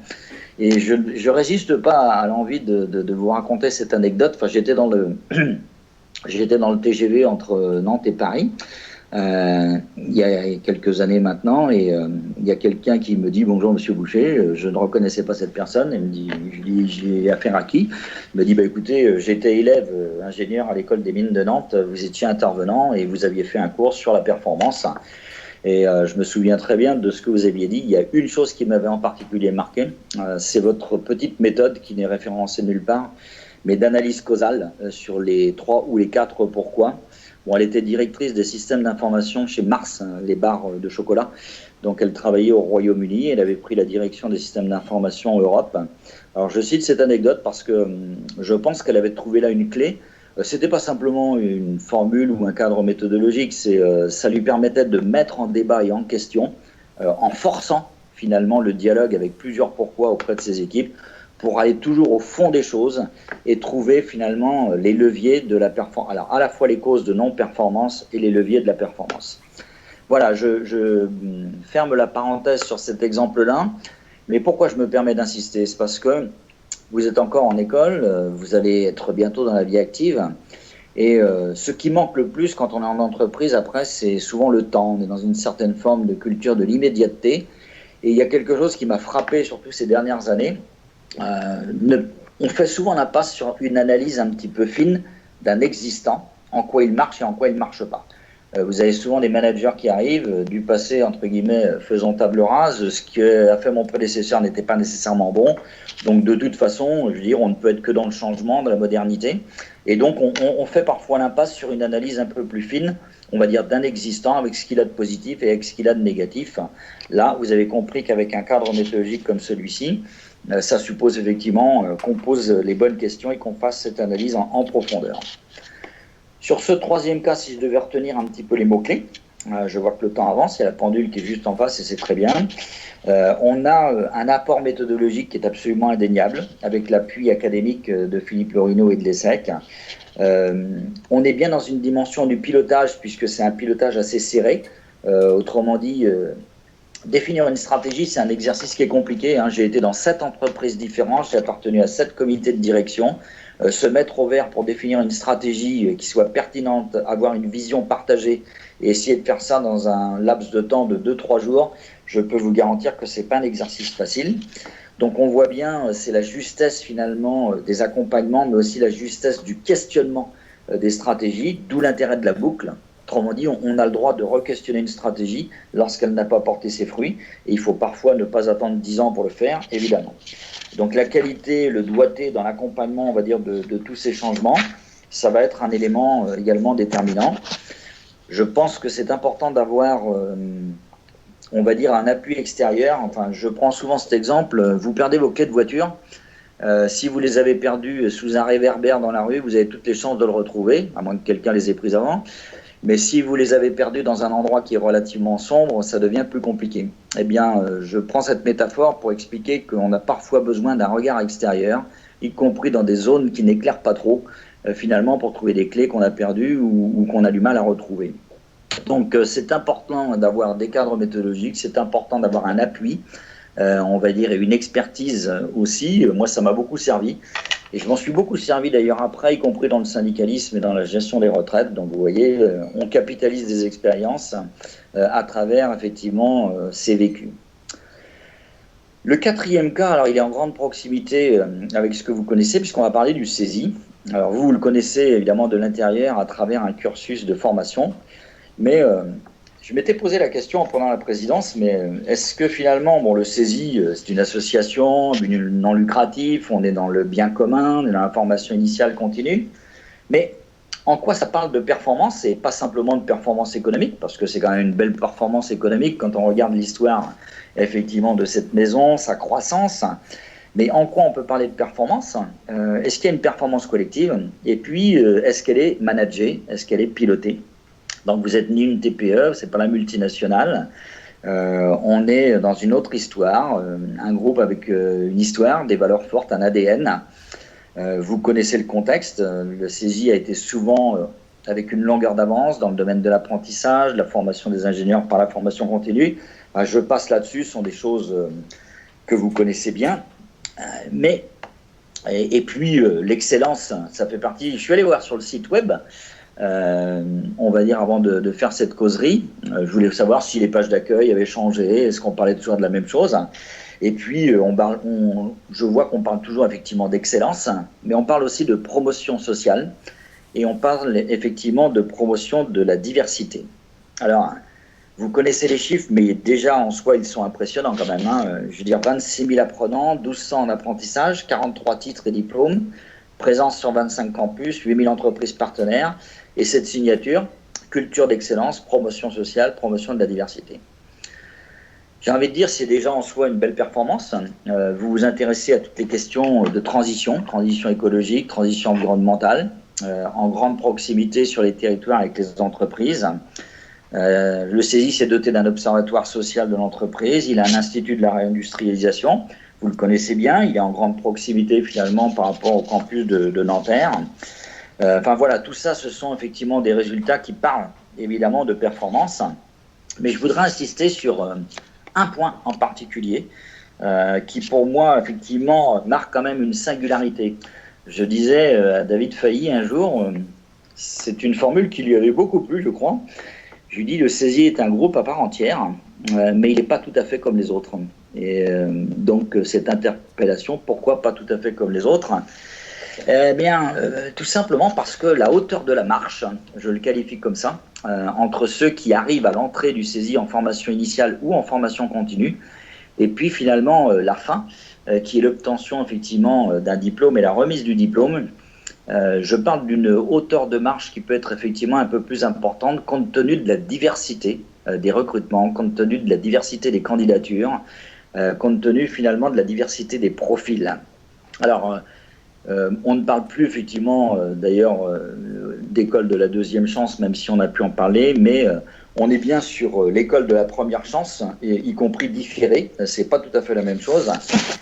Et je ne résiste pas à l'envie de vous raconter cette anecdote. Enfin, j'étais dans le TGV entre Nantes et Paris il y a quelques années maintenant, et il y a quelqu'un qui me dit « Bonjour Monsieur Boucher », je ne reconnaissais pas cette personne, je lui dis « J'ai affaire à qui ?» Il me dit « Écoutez, j'étais élève ingénieur à l'école des mines de Nantes, vous étiez intervenant et vous aviez fait un cours sur la performance. » Et je me souviens très bien de ce que vous aviez dit. Il y a une chose qui m'avait en particulier marqué, c'est votre petite méthode qui n'est référencée nulle part, mais d'analyse causale sur les 3 ou les 4 pourquoi. Bon, elle était directrice des systèmes d'information chez Mars, hein, les barres de chocolat. Donc, elle travaillait au Royaume-Uni. Elle avait pris la direction des systèmes d'information en Europe. Alors, je cite cette anecdote parce que je pense qu'elle avait trouvé là une clé. C'était pas simplement une formule ou un cadre méthodologique. Ça lui permettait de mettre en débat et en question, en forçant finalement le dialogue avec plusieurs pourquoi auprès de ses équipes, pour aller toujours au fond des choses et trouver finalement les leviers de la performance. Alors, à la fois les causes de non-performance et les leviers de la performance. Voilà, je ferme la parenthèse sur cet exemple-là. Mais pourquoi je me permets d'insister? C'est parce que vous êtes encore en école, vous allez être bientôt dans la vie active. Et ce qui manque le plus quand on est en entreprise, après, c'est souvent le temps. On est dans une certaine forme de culture de l'immédiateté. Et il y a quelque chose qui m'a frappé, surtout ces dernières années. On fait souvent l'impasse sur une analyse un petit peu fine d'un existant, en quoi il marche et en quoi il ne marche pas. Vous avez souvent des managers qui arrivent du passé, entre guillemets, faisant table rase. Ce qu'a fait mon prédécesseur n'était pas nécessairement bon. Donc, de toute façon, je veux dire, on ne peut être que dans le changement, dans la modernité. Et donc, on fait parfois l'impasse sur une analyse un peu plus fine, on va dire, d'un existant avec ce qu'il a de positif et avec ce qu'il a de négatif. Là, vous avez compris qu'avec un cadre méthodologique comme celui-ci, ça suppose effectivement qu'on pose les bonnes questions et qu'on fasse cette analyse en profondeur. Sur ce troisième cas, si je devais retenir un petit peu les mots-clés, je vois que le temps avance, il y a la pendule qui est juste en face et c'est très bien. On a un apport méthodologique qui est absolument indéniable, avec l'appui académique de Philippe Lorineau et de l'ESSEC. On est bien dans une dimension du pilotage, puisque c'est un pilotage assez serré. Autrement dit, définir une stratégie, c'est un exercice qui est compliqué. Hein. J'ai été dans 7 entreprises différentes, j'ai appartenu à 7 comités de direction. Se mettre au vert pour définir une stratégie qui soit pertinente, avoir une vision partagée et essayer de faire ça dans un laps de temps de 2-3 jours, je peux vous garantir que ce n'est pas un exercice facile. Donc on voit bien, c'est la justesse finalement des accompagnements, mais aussi la justesse du questionnement des stratégies, d'où l'intérêt de la boucle. Autrement dit, on a le droit de re-questionner une stratégie lorsqu'elle n'a pas porté ses fruits, et il faut parfois ne pas attendre 10 ans pour le faire, évidemment. Donc la qualité, le doigté dans l'accompagnement, on va dire, de tous ces changements, ça va être un élément également déterminant. Je pense que c'est important d'avoir, on va dire, un appui extérieur. Enfin, je prends souvent cet exemple, vous perdez vos clés de voiture. Si vous les avez perdues sous un réverbère dans la rue, vous avez toutes les chances de le retrouver, à moins que quelqu'un les ait prises avant. Mais si vous les avez perdus dans un endroit qui est relativement sombre, ça devient plus compliqué. Eh bien, je prends cette métaphore pour expliquer qu'on a parfois besoin d'un regard extérieur, y compris dans des zones qui n'éclairent pas trop, finalement, pour trouver des clés qu'on a perdues ou qu'on a du mal à retrouver. Donc, c'est important d'avoir des cadres méthodologiques, c'est important d'avoir un appui, on va dire, et une expertise aussi. Moi, ça m'a beaucoup servi. Et je m'en suis beaucoup servi d'ailleurs après, y compris dans le syndicalisme et dans la gestion des retraites. Donc vous voyez, on capitalise des expériences à travers effectivement ces vécus. Le quatrième cas, alors il est en grande proximité avec ce que vous connaissez, puisqu'on va parler du CESI. Alors vous le connaissez évidemment de l'intérieur à travers un cursus de formation, mais je m'étais posé la question pendant la présidence, mais est-ce que finalement, bon, le CESI, c'est une association non lucrative, on est dans le bien commun, on est dans la formation initiale continue, mais en quoi ça parle de performance et pas simplement de performance économique, parce que c'est quand même une belle performance économique quand on regarde l'histoire effectivement de cette maison, sa croissance, mais en quoi on peut parler de performance? Est-ce qu'il y a une performance collective? Et puis, est-ce qu'elle est managée? Est-ce qu'elle est pilotée? Donc vous êtes ni une TPE, c'est pas la multinationale. On est dans une autre histoire, un groupe avec une histoire, des valeurs fortes, un ADN. Vous connaissez le contexte. Le CESI a été souvent avec une longueur d'avance dans le domaine de l'apprentissage, de la formation des ingénieurs par la formation continue. Je passe là-dessus, ce sont des choses que vous connaissez bien. Et puis l'excellence, ça fait partie. Je suis allé voir sur le site web. On va dire avant de faire cette causerie, je voulais savoir si les pages d'accueil avaient changé, est-ce qu'on parlait toujours de la même chose. Et puis je vois qu'on parle toujours effectivement d'excellence, mais on parle aussi de promotion sociale et on parle effectivement de promotion de la diversité. Alors vous connaissez les chiffres, mais déjà en soi ils sont impressionnants quand même, hein. Je veux dire 26 000 apprenants, 1200 en apprentissage, 43 titres et diplômes, présence sur 25 campus, 8000 entreprises partenaires, et cette signature, culture d'excellence, promotion sociale, promotion de la diversité. J'ai envie de dire, c'est déjà en soi une belle performance. Vous vous intéressez à toutes les questions de transition écologique, transition environnementale, en grande proximité sur les territoires avec les entreprises. Le CESI s'est doté d'un observatoire social de l'entreprise, il a un institut de la réindustrialisation, vous le connaissez bien, il est en grande proximité finalement par rapport au campus de Nanterre. Enfin voilà, tout ça, ce sont effectivement des résultats qui parlent évidemment de performance, mais je voudrais insister sur un point en particulier qui pour moi effectivement marque quand même une singularité. Je disais à David Failly un jour, c'est une formule qui lui avait beaucoup plu je crois, je lui dis le CESI est un groupe à part entière, mais il n'est pas tout à fait comme les autres. Et donc cette interpellation, pourquoi pas tout à fait comme les autres? Eh bien, tout simplement parce que la hauteur de la marche, je le qualifie comme ça, entre ceux qui arrivent à l'entrée du CESI en formation initiale ou en formation continue, et puis finalement la fin, qui est l'obtention effectivement d'un diplôme et la remise du diplôme. Je parle d'une hauteur de marche qui peut être effectivement un peu plus importante compte tenu de la diversité des recrutements, compte tenu de la diversité des candidatures, compte tenu finalement de la diversité des profils. Alors, on ne parle plus effectivement d'ailleurs d'école de la deuxième chance, même si on a pu en parler, mais on est bien sur l'école de la première chance, y compris différée, c'est pas tout à fait la même chose.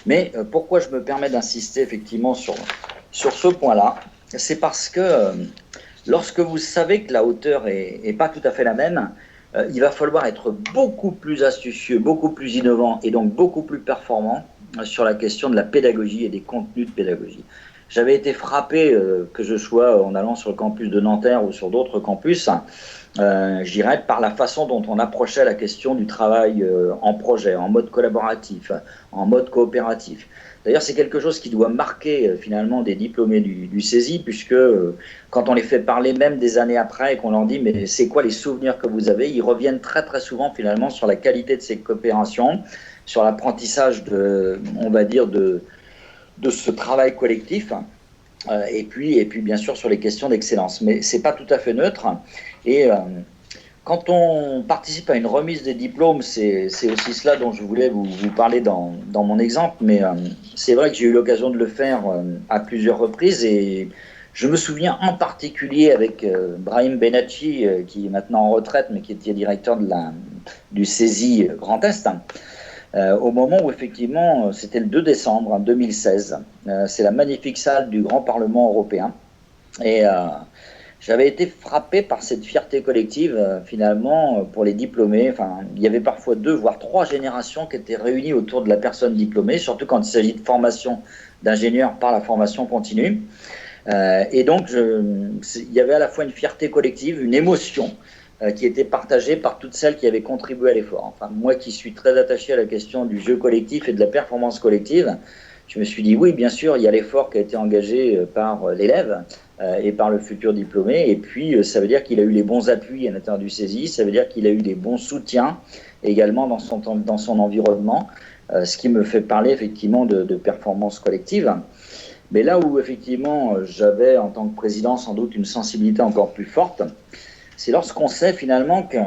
Mais pourquoi je me permets d'insister effectivement sur ce point-là, c'est parce que lorsque vous savez que la hauteur est pas tout à fait la même, il va falloir être beaucoup plus astucieux, beaucoup plus innovant et donc beaucoup plus performant sur la question de la pédagogie et des contenus de pédagogie. J'avais été frappé, que je sois en allant sur le campus de Nanterre ou sur d'autres campus, je dirais, par la façon dont on approchait la question du travail en projet, en mode collaboratif, en mode coopératif. D'ailleurs, c'est quelque chose qui doit marquer finalement des diplômés du CESI, puisque quand on les fait parler même des années après et qu'on leur dit « mais c'est quoi les souvenirs que vous avez ?» Ils reviennent très très souvent finalement sur la qualité de ces coopérations, sur l'apprentissage on va dire, de ce travail collectif, et puis bien sûr sur les questions d'excellence. Mais c'est pas tout à fait neutre, et quand on participe à une remise des diplômes, c'est aussi cela dont je voulais vous parler dans mon exemple, mais c'est vrai que j'ai eu l'occasion de le faire à plusieurs reprises, et je me souviens en particulier avec Brahim Benacci, qui est maintenant en retraite, mais qui était directeur du CESI Grand Est, au moment où effectivement, c'était le 2 décembre 2016, c'est la magnifique salle du Grand Parlement européen, et j'avais été frappé par cette fierté collective, finalement, pour les diplômés. Enfin, il y avait parfois 2, voire 3 générations qui étaient réunies autour de la personne diplômée, surtout quand il s'agit de formation d'ingénieur par la formation continue. Et donc, il y avait à la fois une fierté collective, une émotion qui était partagée par toutes celles qui avaient contribué à l'effort. Enfin, moi qui suis très attaché à la question du jeu collectif et de la performance collective, je me suis dit, oui, bien sûr, il y a l'effort qui a été engagé par l'élève et par le futur diplômé, et puis ça veut dire qu'il a eu les bons appuis à l'intérieur du CESI, ça veut dire qu'il a eu des bons soutiens également dans son environnement, ce qui me fait parler effectivement de performance collective. Mais là où effectivement j'avais en tant que président sans doute une sensibilité encore plus forte, c'est lorsqu'on sait finalement que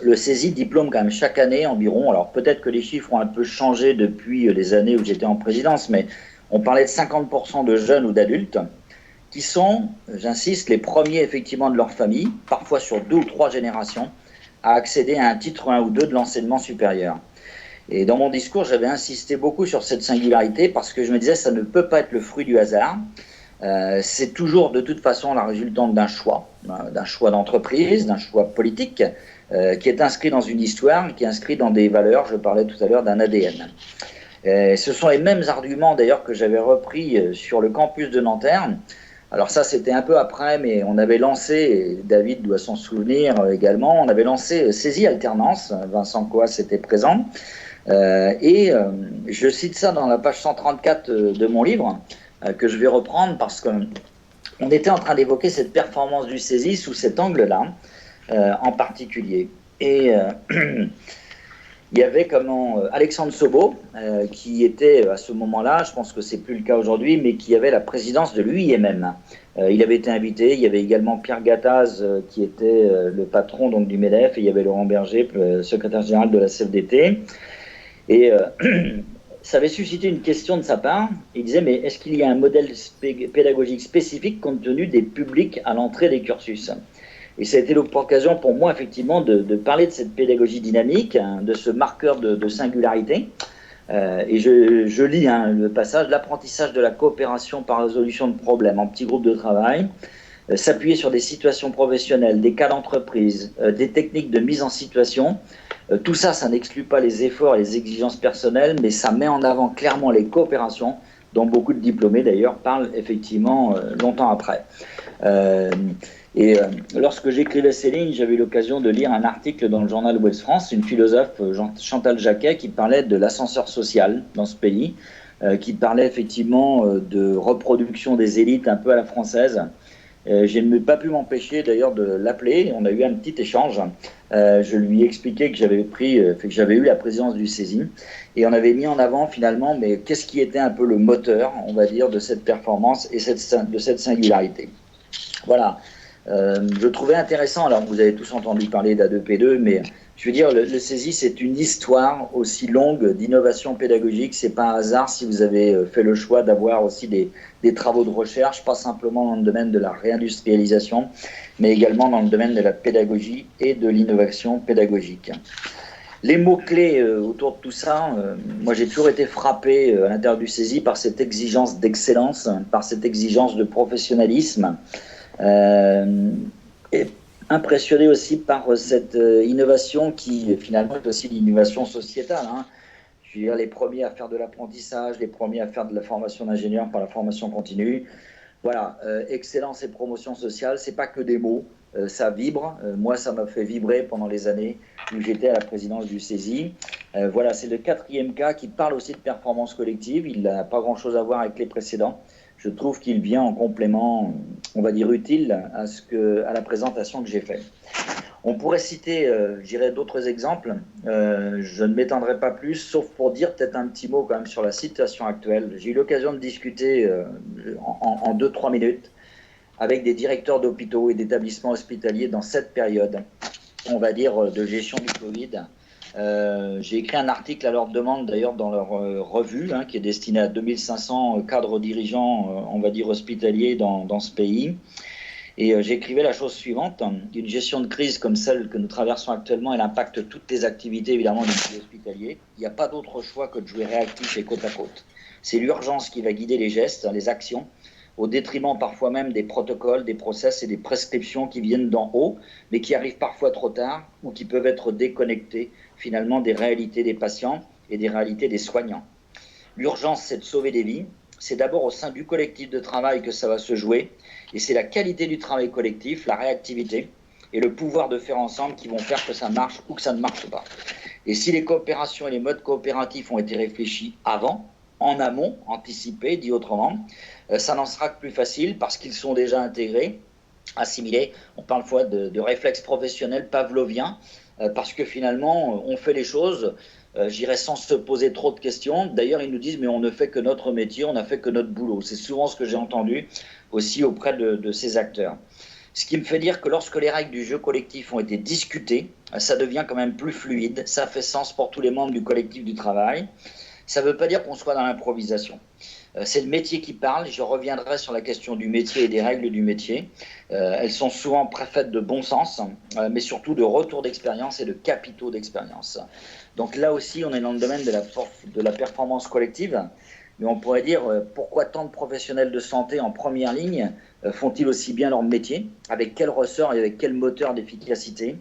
le CESI diplôme quand même chaque année environ, alors peut-être que les chiffres ont un peu changé depuis les années où j'étais en présidence, mais on parlait de 50% de jeunes ou d'adultes qui sont, j'insiste, les premiers effectivement de leur famille, parfois sur 2 ou 3 générations, à accéder à un titre 1 ou 2 de l'enseignement supérieur. Et dans mon discours, j'avais insisté beaucoup sur cette singularité parce que je me disais ça ne peut pas être le fruit du hasard. C'est toujours de toute façon la résultante d'un choix d'entreprise, d'un choix politique, qui est inscrit dans une histoire, qui est inscrit dans des valeurs. Je parlais tout à l'heure d'un ADN. Ce sont les mêmes arguments d'ailleurs que j'avais repris sur le campus de Nanterre. Alors ça, c'était un peu après, mais on avait lancé, et David doit s'en souvenir également, on avait lancé CESI Alternance, Vincent Coas était présent, et je cite ça dans la page 134 de mon livre, que je vais reprendre parce qu'on était en train d'évoquer cette performance du CESI sous cet angle-là, en particulier. Et il y avait Alexandre Sobo, qui était à ce moment-là, je pense que c'est plus le cas aujourd'hui, mais qui avait la présidence de l'UIMM. Il avait été invité, il y avait également Pierre Gattaz, qui était le patron donc, du MEDEF, et il y avait Laurent Berger, secrétaire général de la CFDT. Et ça avait suscité une question de sa part. Il disait, mais est-ce qu'il y a un modèle pédagogique spécifique compte tenu des publics à l'entrée des cursus? Et ça a été l'occasion pour moi, effectivement, de parler de cette pédagogie dynamique, hein, de ce marqueur de singularité. Et je lis le passage, l'apprentissage de la coopération par résolution de problèmes en petits groupes de travail, s'appuyer sur des situations professionnelles, des cas d'entreprise, des techniques de mise en situation. Tout ça, ça n'exclut pas les efforts et les exigences personnelles, mais ça met en avant clairement les coopérations, dont beaucoup de diplômés d'ailleurs parlent effectivement longtemps après. Lorsque j'écrivais ces lignes, j'avais eu l'occasion de lire un article dans le journal Ouest France, une philosophe, Chantal Jacquet, qui parlait de l'ascenseur social dans ce pays, qui parlait effectivement de reproduction des élites un peu à la française. Je n'ai pas pu m'empêcher d'ailleurs de l'appeler. On a eu un petit échange. Je lui ai expliqué que j'avais eu la présidence du CESI et on avait mis en avant finalement, mais qu'est-ce qui était un peu le moteur, on va dire, de cette performance et de cette singularité. Voilà. Je trouvais intéressant, alors vous avez tous entendu parler d'A2P2, mais je veux dire, le CESI, c'est une histoire aussi longue d'innovation pédagogique. C'est pas un hasard si vous avez fait le choix d'avoir aussi des travaux de recherche, pas simplement dans le domaine de la réindustrialisation, mais également dans le domaine de la pédagogie et de l'innovation pédagogique. Les mots-clés autour de tout ça, moi j'ai toujours été frappé à l'intérieur du CESI par cette exigence d'excellence, par cette exigence de professionnalisme, et impressionné aussi par cette innovation qui finalement est aussi l'innovation sociétale. Hein. Je veux dire, les premiers à faire de l'apprentissage, les premiers à faire de la formation d'ingénieur par la formation continue. Voilà, excellence et promotion sociale, c'est pas que des mots, ça vibre. Moi, ça m'a fait vibrer pendant les années où j'étais à la présidence du CESI. Voilà, c'est le 4e cas qui parle aussi de performance collective. Il n'a pas grand-chose à voir avec les précédents. Je trouve qu'il vient en complément, on va dire, utile à la présentation que j'ai faite. On pourrait citer, je dirais, d'autres exemples. Je ne m'étendrai pas plus, sauf pour dire peut-être un petit mot quand même sur la situation actuelle. J'ai eu l'occasion de discuter en 2-3 minutes avec des directeurs d'hôpitaux et d'établissements hospitaliers dans cette période, on va dire, de gestion du Covid. J'ai écrit un article à leur demande d'ailleurs dans leur revue, hein, qui est destinée à 2500 cadres dirigeants, on va dire, hospitaliers dans ce pays. Et j'écrivais la chose suivante: une gestion de crise comme celle que nous traversons actuellement, elle impacte toutes les activités évidemment du milieu hospitalier. Il n'y a pas d'autre choix que de jouer réactif et côte à côte. C'est l'urgence qui va guider les gestes, les actions, au détriment parfois même des protocoles, des process et des prescriptions qui viennent d'en haut, mais qui arrivent parfois trop tard ou qui peuvent être déconnectés finalement des réalités des patients et des réalités des soignants. L'urgence, c'est de sauver des vies. C'est d'abord au sein du collectif de travail que ça va se jouer, et c'est la qualité du travail collectif, la réactivité et le pouvoir de faire ensemble qui vont faire que ça marche ou que ça ne marche pas. Et si les coopérations et les modes coopératifs ont été réfléchis avant, en amont, anticipés, dit autrement, ça n'en sera que plus facile parce qu'ils sont déjà intégrés, assimilés. On parle parfois de réflexes professionnels pavloviens, parce que finalement, on fait les choses, j'irais, sans se poser trop de questions. D'ailleurs, ils nous disent, mais on ne fait que notre métier, on n'a fait que notre boulot. C'est souvent ce que j'ai entendu aussi auprès de ces acteurs. Ce qui me fait dire que lorsque les règles du jeu collectif ont été discutées, ça devient quand même plus fluide, ça fait sens pour tous les membres du collectif du travail. Ça ne veut pas dire qu'on soit dans l'improvisation. C'est le métier qui parle. Je reviendrai sur la question du métier et des règles du métier. Elles sont souvent préfaites de bon sens, mais surtout de retour d'expérience et de capitaux d'expérience. Donc là aussi, on est dans le domaine de la performance collective. Mais on pourrait dire, pourquoi tant de professionnels de santé en première ligne font-ils aussi bien leur métier? Avec quel ressort et avec quel moteur d'efficacité?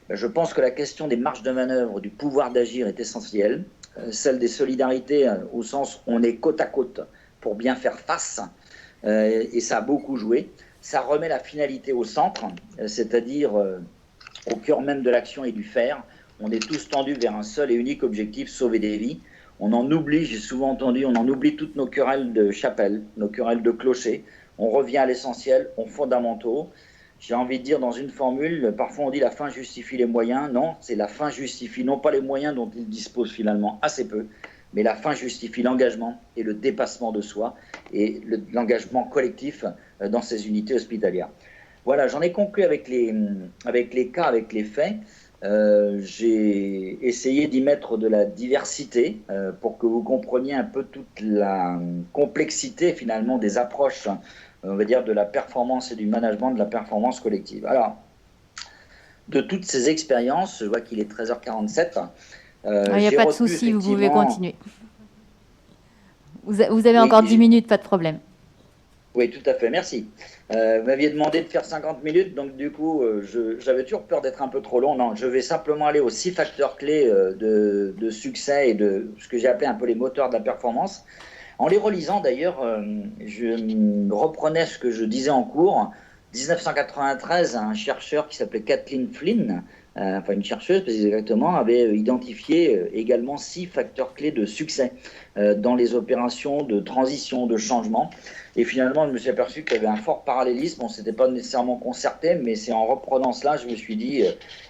Je pense que la question des marges de manœuvre, du pouvoir d'agir est essentielle. Celle des solidarités, au sens où on est côte à côte pour bien faire face, et ça a beaucoup joué. Ça remet la finalité au centre, c'est-à-dire au cœur même de l'action et du faire. On est tous tendus vers un seul et unique objectif, sauver des vies. On en oublie, j'ai souvent entendu, on en oublie toutes nos querelles de chapelle, nos querelles de clocher. On revient à l'essentiel, aux fondamentaux. J'ai envie de dire dans une formule, parfois on dit la fin justifie les moyens. Non, c'est la fin justifie non pas les moyens dont ils disposent finalement assez peu, mais la fin justifie l'engagement et le dépassement de soi et l'engagement collectif dans ces unités hospitalières. Voilà, j'en ai conclu avec les cas, avec les faits. J'ai essayé d'y mettre de la diversité pour que vous compreniez un peu toute la complexité finalement des approches, on va dire, de la performance et du management de la performance collective. Alors, de toutes ces expériences, je vois qu'il est 13h47.
Il n'y a pas de souci, vous pouvez continuer. Vous avez encore 10 minutes, pas de problème.
Oui, tout à fait, merci. Vous m'aviez demandé de faire 50 minutes, donc du coup, j'avais toujours peur d'être un peu trop long. Non, je vais simplement aller aux 6 facteurs clés de succès et de ce que j'ai appelé un peu les moteurs de la performance. En les relisant d'ailleurs, je reprenais ce que je disais en cours. 1993, un chercheur qui s'appelait Kathleen Flynn, enfin une chercheuse plus exactement, avait identifié également 6 facteurs clés de succès dans les opérations de transition, de changement. Et finalement, je me suis aperçu qu'il y avait un fort parallélisme. On ne s'était pas nécessairement concerté, mais c'est en reprenant cela, je me suis dit,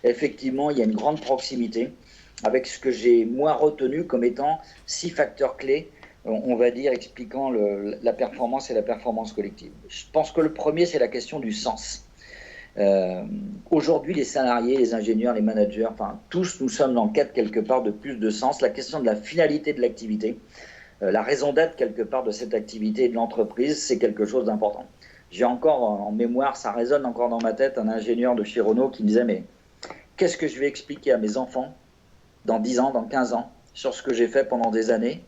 effectivement, il y a une grande proximité avec ce que j'ai moi retenu comme étant 6 facteurs clés, on va dire, expliquant la performance et la performance collective. Je pense que le premier, c'est la question du sens. Aujourd'hui, les salariés, les ingénieurs, les managers, enfin tous, nous sommes en quête quelque part de plus de sens. La question de la finalité de l'activité, la raison d'être quelque part de cette activité et de l'entreprise, c'est quelque chose d'important. J'ai encore en mémoire, ça résonne encore dans ma tête, un ingénieur de chez Renault qui me disait, mais qu'est-ce que je vais expliquer à mes enfants dans 10 ans, dans 15 ans, sur ce que j'ai fait pendant des années?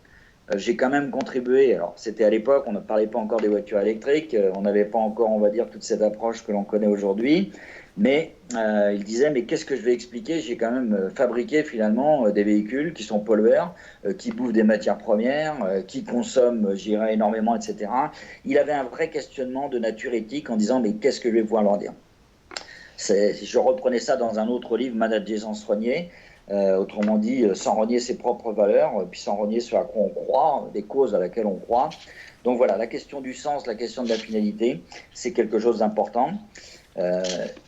J'ai quand même contribué, alors c'était à l'époque, on ne parlait pas encore des voitures électriques, on n'avait pas encore, on va dire, toute cette approche que l'on connaît aujourd'hui, mais il disait, mais qu'est-ce que je vais expliquer? J'ai quand même fabriqué finalement des véhicules qui sont pollueurs, qui bouffent des matières premières, qui consomment, j'irais, énormément, etc. Il avait un vrai questionnement de nature éthique en disant, mais qu'est-ce que je vais pouvoir leur dire? Je reprenais ça dans un autre livre, Manager sans se renier. Autrement dit, sans renier ses propres valeurs, puis sans renier ce à quoi on croit, des causes à laquelle on croit. Donc voilà, la question du sens, la question de la finalité, c'est quelque chose d'important. Il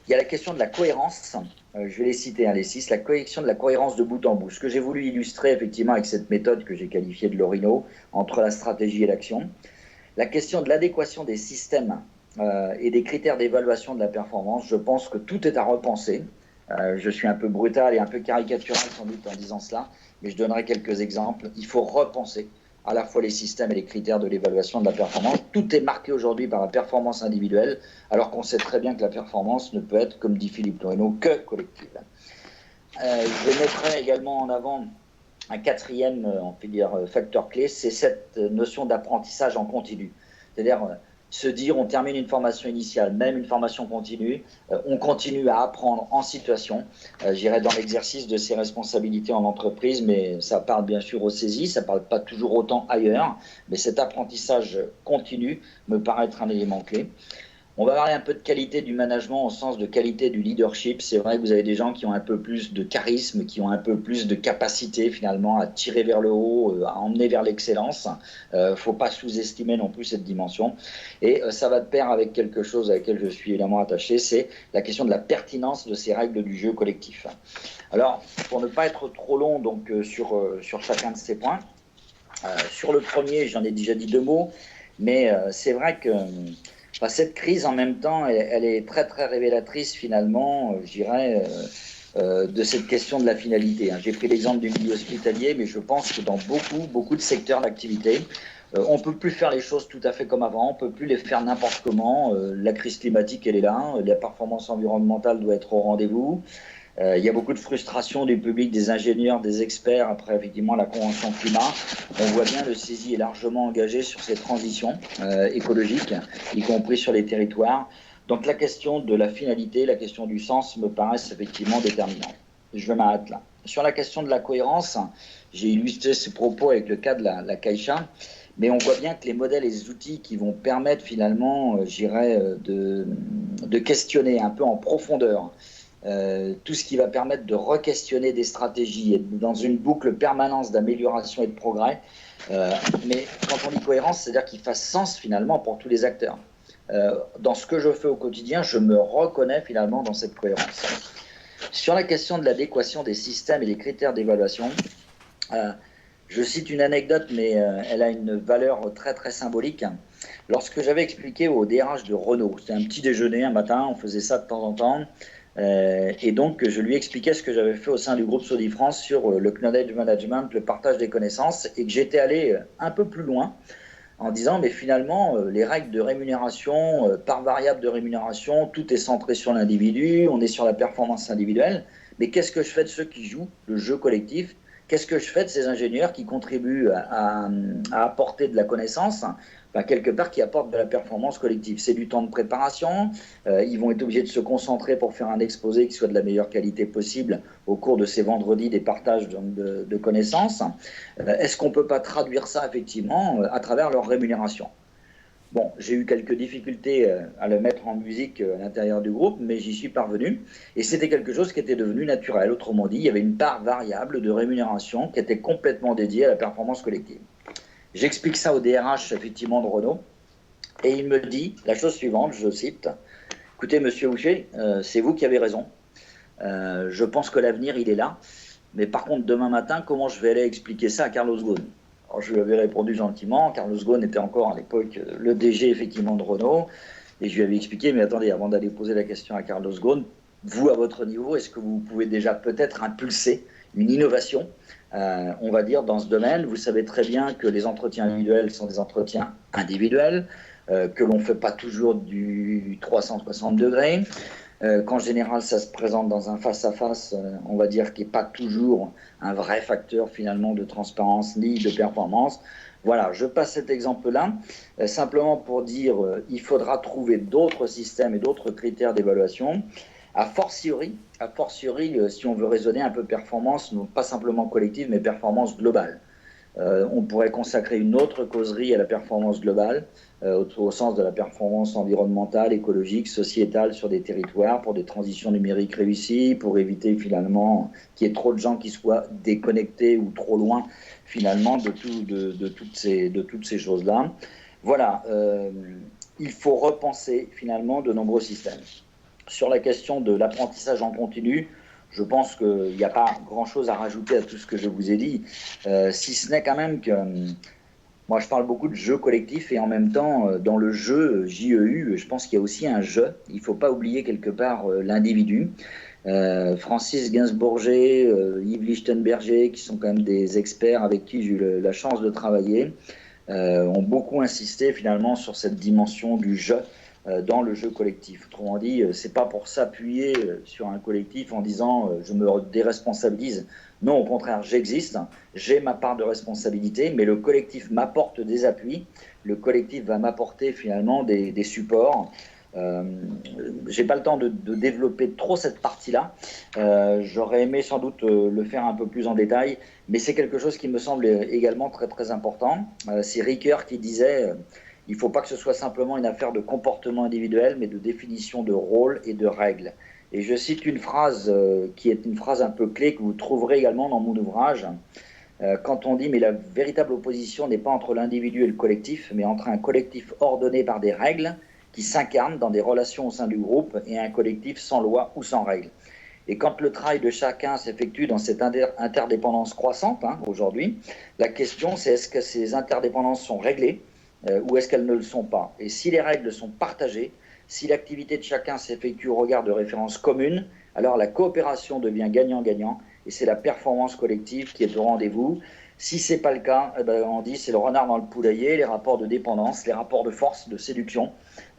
y a la question de la cohérence, je vais les citer, les 6, la question de la cohérence de bout en bout. Ce que j'ai voulu illustrer effectivement avec cette méthode que j'ai qualifiée de l'Orino, entre la stratégie et l'action. La question de l'adéquation des systèmes et des critères d'évaluation de la performance, je pense que tout est à repenser. Je suis un peu brutal et un peu caricatural sans doute en disant cela, mais je donnerai quelques exemples. Il faut repenser à la fois les systèmes et les critères de l'évaluation de la performance. Tout est marqué aujourd'hui par la performance individuelle, alors qu'on sait très bien que la performance ne peut être, comme dit Philippe Loreno, que collective. Je mettrai également en avant un quatrième, on peut dire, facteur clé, c'est cette notion d'apprentissage en continu. C'est-à-dire se dire, on termine une formation initiale, même une formation continue, on continue à apprendre en situation, j'irai dans l'exercice de ses responsabilités en entreprise, mais ça parle bien sûr aux saisies, ça ne parle pas toujours autant ailleurs, mais cet apprentissage continu me paraît être un élément clé. On va parler un peu de qualité du management au sens de qualité du leadership. C'est vrai que vous avez des gens qui ont un peu plus de charisme, qui ont un peu plus de capacité finalement à tirer vers le haut, à emmener vers l'excellence. Faut pas sous-estimer non plus cette dimension. Et ça va de pair avec quelque chose à laquelle je suis évidemment attaché, c'est la question de la pertinence de ces règles du jeu collectif. Alors, pour ne pas être trop long donc, sur chacun de ces points, sur le premier, j'en ai déjà dit 2 mots, mais c'est vrai que cette crise, en même temps, elle est très, très révélatrice, finalement, je dirais, de cette question de la finalité. J'ai pris l'exemple du milieu hospitalier, mais je pense que dans beaucoup de secteurs d'activité, on ne peut plus faire les choses tout à fait comme avant, on ne peut plus les faire n'importe comment. La crise climatique, elle est là, la performance environnementale doit être au rendez-vous. Il y a beaucoup de frustration du public, des ingénieurs, des experts après effectivement la Convention climat. On voit bien le CESI est largement engagé sur ces transitions écologiques, y compris sur les territoires. Donc la question de la finalité, la question du sens me paraissent effectivement déterminantes. Je m'arrête là. Sur la question de la cohérence, j'ai illustré ces propos avec le cas de la Caixa, mais on voit bien que les modèles et les outils qui vont permettre finalement, j'irais, de questionner un peu en profondeur tout ce qui va permettre de re-questionner des stratégies et dans une boucle permanente d'amélioration et de progrès. Mais quand on dit cohérence, c'est-à-dire qu'il fasse sens finalement pour tous les acteurs. dans ce que je fais au quotidien, je me reconnais finalement dans cette cohérence. Sur la question de l'adéquation des systèmes et des critères d'évaluation, je cite une anecdote, mais elle a une valeur très très symbolique. Lorsque j'avais expliqué au DRH de Renault, c'était un petit déjeuner un matin, on faisait ça de temps en temps, et donc je lui expliquais ce que j'avais fait au sein du groupe Sodifrance sur le knowledge management, le partage des connaissances, et que j'étais allé un peu plus loin en disant mais finalement les règles de rémunération, par variable de rémunération, tout est centré sur l'individu, on est sur la performance individuelle, mais qu'est-ce que je fais de ceux qui jouent le jeu collectif? Qu'est-ce que je fais de ces ingénieurs qui contribuent à apporter de la connaissance, quelque part qui apportent de la performance collective? C'est du temps de préparation, ils vont être obligés de se concentrer pour faire un exposé qui soit de la meilleure qualité possible au cours de ces vendredis des partages de connaissances. Est-ce qu'on ne peut pas traduire ça effectivement à travers leur rémunération? Bon, j'ai eu quelques difficultés à le mettre en musique à l'intérieur du groupe, mais j'y suis parvenu. Et c'était quelque chose qui était devenu naturel. Autrement dit, il y avait une part variable de rémunération qui était complètement dédiée à la performance collective. J'explique ça au DRH, effectivement, de Renault. Et il me dit la chose suivante, je cite, « Écoutez, monsieur Houchet, c'est vous qui avez raison. Je pense que l'avenir, il est là. Mais par contre, demain matin, comment je vais aller expliquer ça à Carlos Ghosn ?» Alors, je lui avais répondu gentiment. Carlos Ghosn était encore à l'époque le DG effectivement de Renault. Et je lui avais expliqué, mais attendez, avant d'aller poser la question à Carlos Ghosn, vous, à votre niveau, est-ce que vous pouvez déjà peut-être impulser une innovation, on va dire, dans ce domaine? Vous savez très bien que les entretiens individuels sont des entretiens individuels, que l'on ne fait pas toujours du 360 degrés, qu'en général, ça se présente dans un face-à-face, on va dire, qui n'est pas toujours un vrai facteur, finalement, de transparence ni de performance. Voilà, je passe cet exemple-là, simplement pour dire il faudra trouver d'autres systèmes et d'autres critères d'évaluation, a fortiori, si on veut raisonner un peu performance, non pas simplement collective, mais performance globale. On pourrait consacrer une autre causerie à la performance globale, au sens de la performance environnementale, écologique, sociétale sur des territoires, pour des transitions numériques réussies, pour éviter finalement qu'il y ait trop de gens qui soient déconnectés ou trop loin finalement de toutes ces choses-là. Voilà, il faut repenser finalement de nombreux systèmes. Sur la question de l'apprentissage en continu, je pense qu'il n'y a pas grand-chose à rajouter à tout ce que je vous ai dit, si ce n'est quand même que moi je parle beaucoup de jeu collectif et en même temps dans le jeu JEU, je pense qu'il y a aussi un jeu. Il ne faut pas oublier quelque part l'individu. Francis Gainsbourger, Yves Lichtenberger, qui sont quand même des experts avec qui j'ai eu la chance de travailler, ont beaucoup insisté finalement sur cette dimension du jeu dans le jeu collectif. Autrement dit, c'est pas pour s'appuyer sur un collectif en disant je me déresponsabilise. Non, au contraire, j'existe, j'ai ma part de responsabilité, mais le collectif m'apporte des appuis, le collectif va m'apporter finalement des supports. J'ai pas le temps de développer trop cette partie-là. J'aurais aimé sans doute le faire un peu plus en détail, mais c'est quelque chose qui me semble également très très important. C'est Ricoeur qui disait il ne faut pas que ce soit simplement une affaire de comportement individuel, mais de définition de rôle et de règles. Et je cite une phrase qui est une phrase un peu clé que vous trouverez également dans mon ouvrage, quand on dit « mais la véritable opposition n'est pas entre l'individu et le collectif, mais entre un collectif ordonné par des règles qui s'incarnent dans des relations au sein du groupe et un collectif sans loi ou sans règles ». Et quand le travail de chacun s'effectue dans cette interdépendance croissante, aujourd'hui, la question c'est est-ce que ces interdépendances sont réglées ou est-ce qu'elles ne le sont pas? Et si les règles sont partagées, si l'activité de chacun s'effectue au regard de références communes, alors la coopération devient gagnant-gagnant et c'est la performance collective qui est au rendez-vous. Si ce n'est pas le cas, on dit c'est le renard dans le poulailler, les rapports de dépendance, les rapports de force, de séduction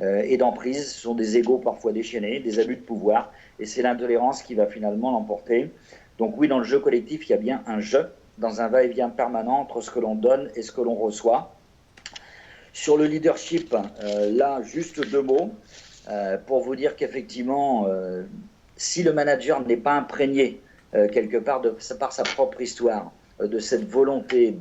et d'emprise sont des égos parfois déchaînés, des abus de pouvoir et c'est l'intolérance qui va finalement l'emporter. Donc oui, dans le jeu collectif, il y a bien un jeu, dans un va-et-vient permanent entre ce que l'on donne et ce que l'on reçoit. Sur le leadership, là, juste deux mots pour vous dire qu'effectivement, si le manager n'est pas imprégné quelque part par sa propre histoire, de cette volonté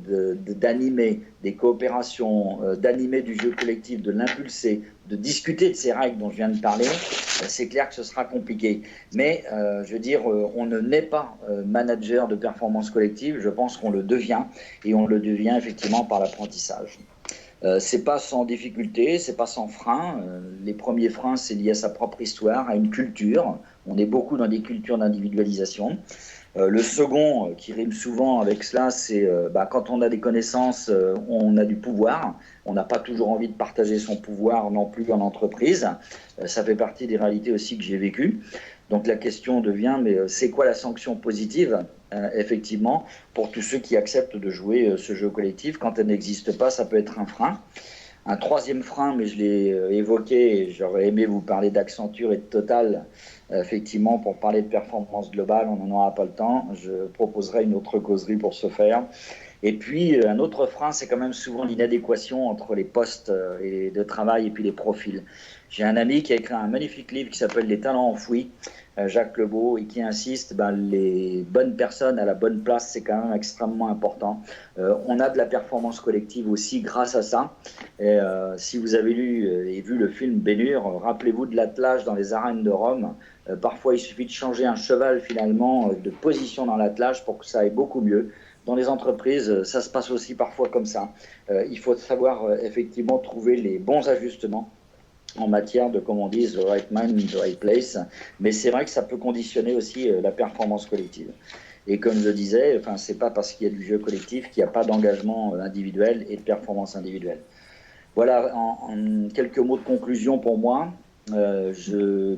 d'animer des coopérations, d'animer du jeu collectif, de l'impulser, de discuter de ces règles dont je viens de parler, c'est clair que ce sera compliqué. Mais je veux dire, on ne naît pas manager de performance collective, je pense qu'on le devient, et on le devient effectivement par l'apprentissage. C'est pas sans difficulté, c'est pas sans frein. Les premiers freins, c'est lié à sa propre histoire, à une culture. On est beaucoup dans des cultures d'individualisation. Le second, qui rime souvent avec cela, c'est quand on a des connaissances, on a du pouvoir. On n'a pas toujours envie de partager son pouvoir non plus en entreprise. Ça fait partie des réalités aussi que j'ai vécues. Donc la question devient, mais c'est quoi la sanction positive, effectivement, pour tous ceux qui acceptent de jouer ce jeu collectif? Quand elle n'existe pas, ça peut être un frein. Un troisième frein, mais je l'ai évoqué, et j'aurais aimé vous parler d'Accenture et de Total. Effectivement, pour parler de performance globale, on n'en aura pas le temps. Je proposerai une autre causerie pour ce faire. Et puis, un autre frein, c'est quand même souvent l'inadéquation entre les postes de travail et puis les profils. J'ai un ami qui a écrit un magnifique livre qui s'appelle Les talents enfouis, Jacques Lebeau, et qui insiste, les bonnes personnes à la bonne place, c'est quand même extrêmement important. On a de la performance collective aussi grâce à ça. Et, si vous avez lu et vu le film Ben-Hur, rappelez-vous de l'attelage dans les arènes de Rome. Parfois, il suffit de changer un cheval finalement de position dans l'attelage pour que ça aille beaucoup mieux. Dans les entreprises, ça se passe aussi parfois comme ça. Il faut savoir effectivement trouver les bons ajustements en matière de, comme on dit, the right man, the right place. Mais c'est vrai que ça peut conditionner aussi la performance collective. Et comme je disais, c'est pas parce qu'il y a du jeu collectif qu'il n'y a pas d'engagement individuel et de performance individuelle. Voilà, en quelques mots de conclusion pour moi. Je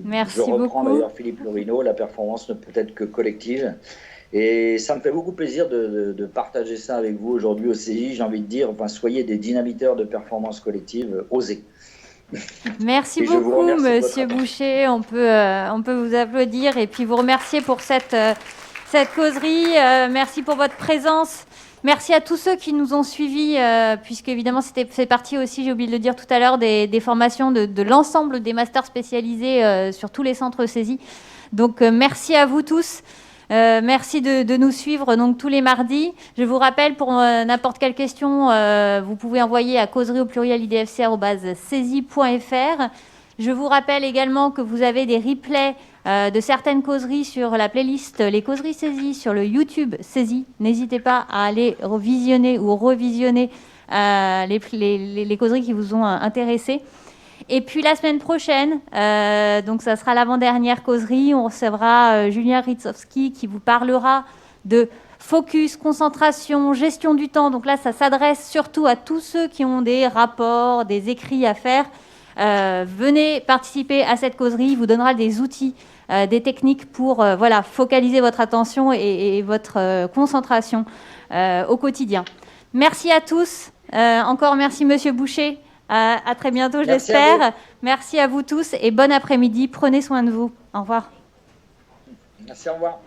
reprends d'ailleurs Philippe Lorino, la performance ne peut être que collective. Et ça me fait beaucoup plaisir de partager ça avec vous aujourd'hui au CJ. J'ai envie de dire, soyez des dynamiteurs de performance collective, osez.
Merci beaucoup, Monsieur Boucher. On peut vous applaudir et puis vous remercier pour cette causerie. Merci pour votre présence. Merci à tous ceux qui nous ont suivis, puisque évidemment c'est partie aussi, j'ai oublié de le dire tout à l'heure, des formations de l'ensemble des masters spécialisés sur tous les centres saisis. Donc merci à vous tous. Merci de nous suivre donc tous les mardis. Je vous rappelle, pour n'importe quelle question, vous pouvez envoyer à causerie@saisie.fr. Je vous rappelle également que vous avez des replays de certaines causeries sur la playlist Les Causeries Saisies sur le YouTube Saisie. N'hésitez pas à aller visionner ou revisionner les causeries qui vous ont intéressé. Et puis la semaine prochaine, donc ça sera l'avant-dernière causerie, on recevra Julien Ritzowski qui vous parlera de focus, concentration, gestion du temps. Donc là, ça s'adresse surtout à tous ceux qui ont des rapports, des écrits à faire. Venez participer à cette causerie, il vous donnera des outils, des techniques pour focaliser votre attention et votre concentration au quotidien. Merci à tous. Encore merci Monsieur Boucher. À très bientôt, je l'espère. Merci à vous tous et bon après-midi. Prenez soin de vous. Au revoir.
Merci, au revoir.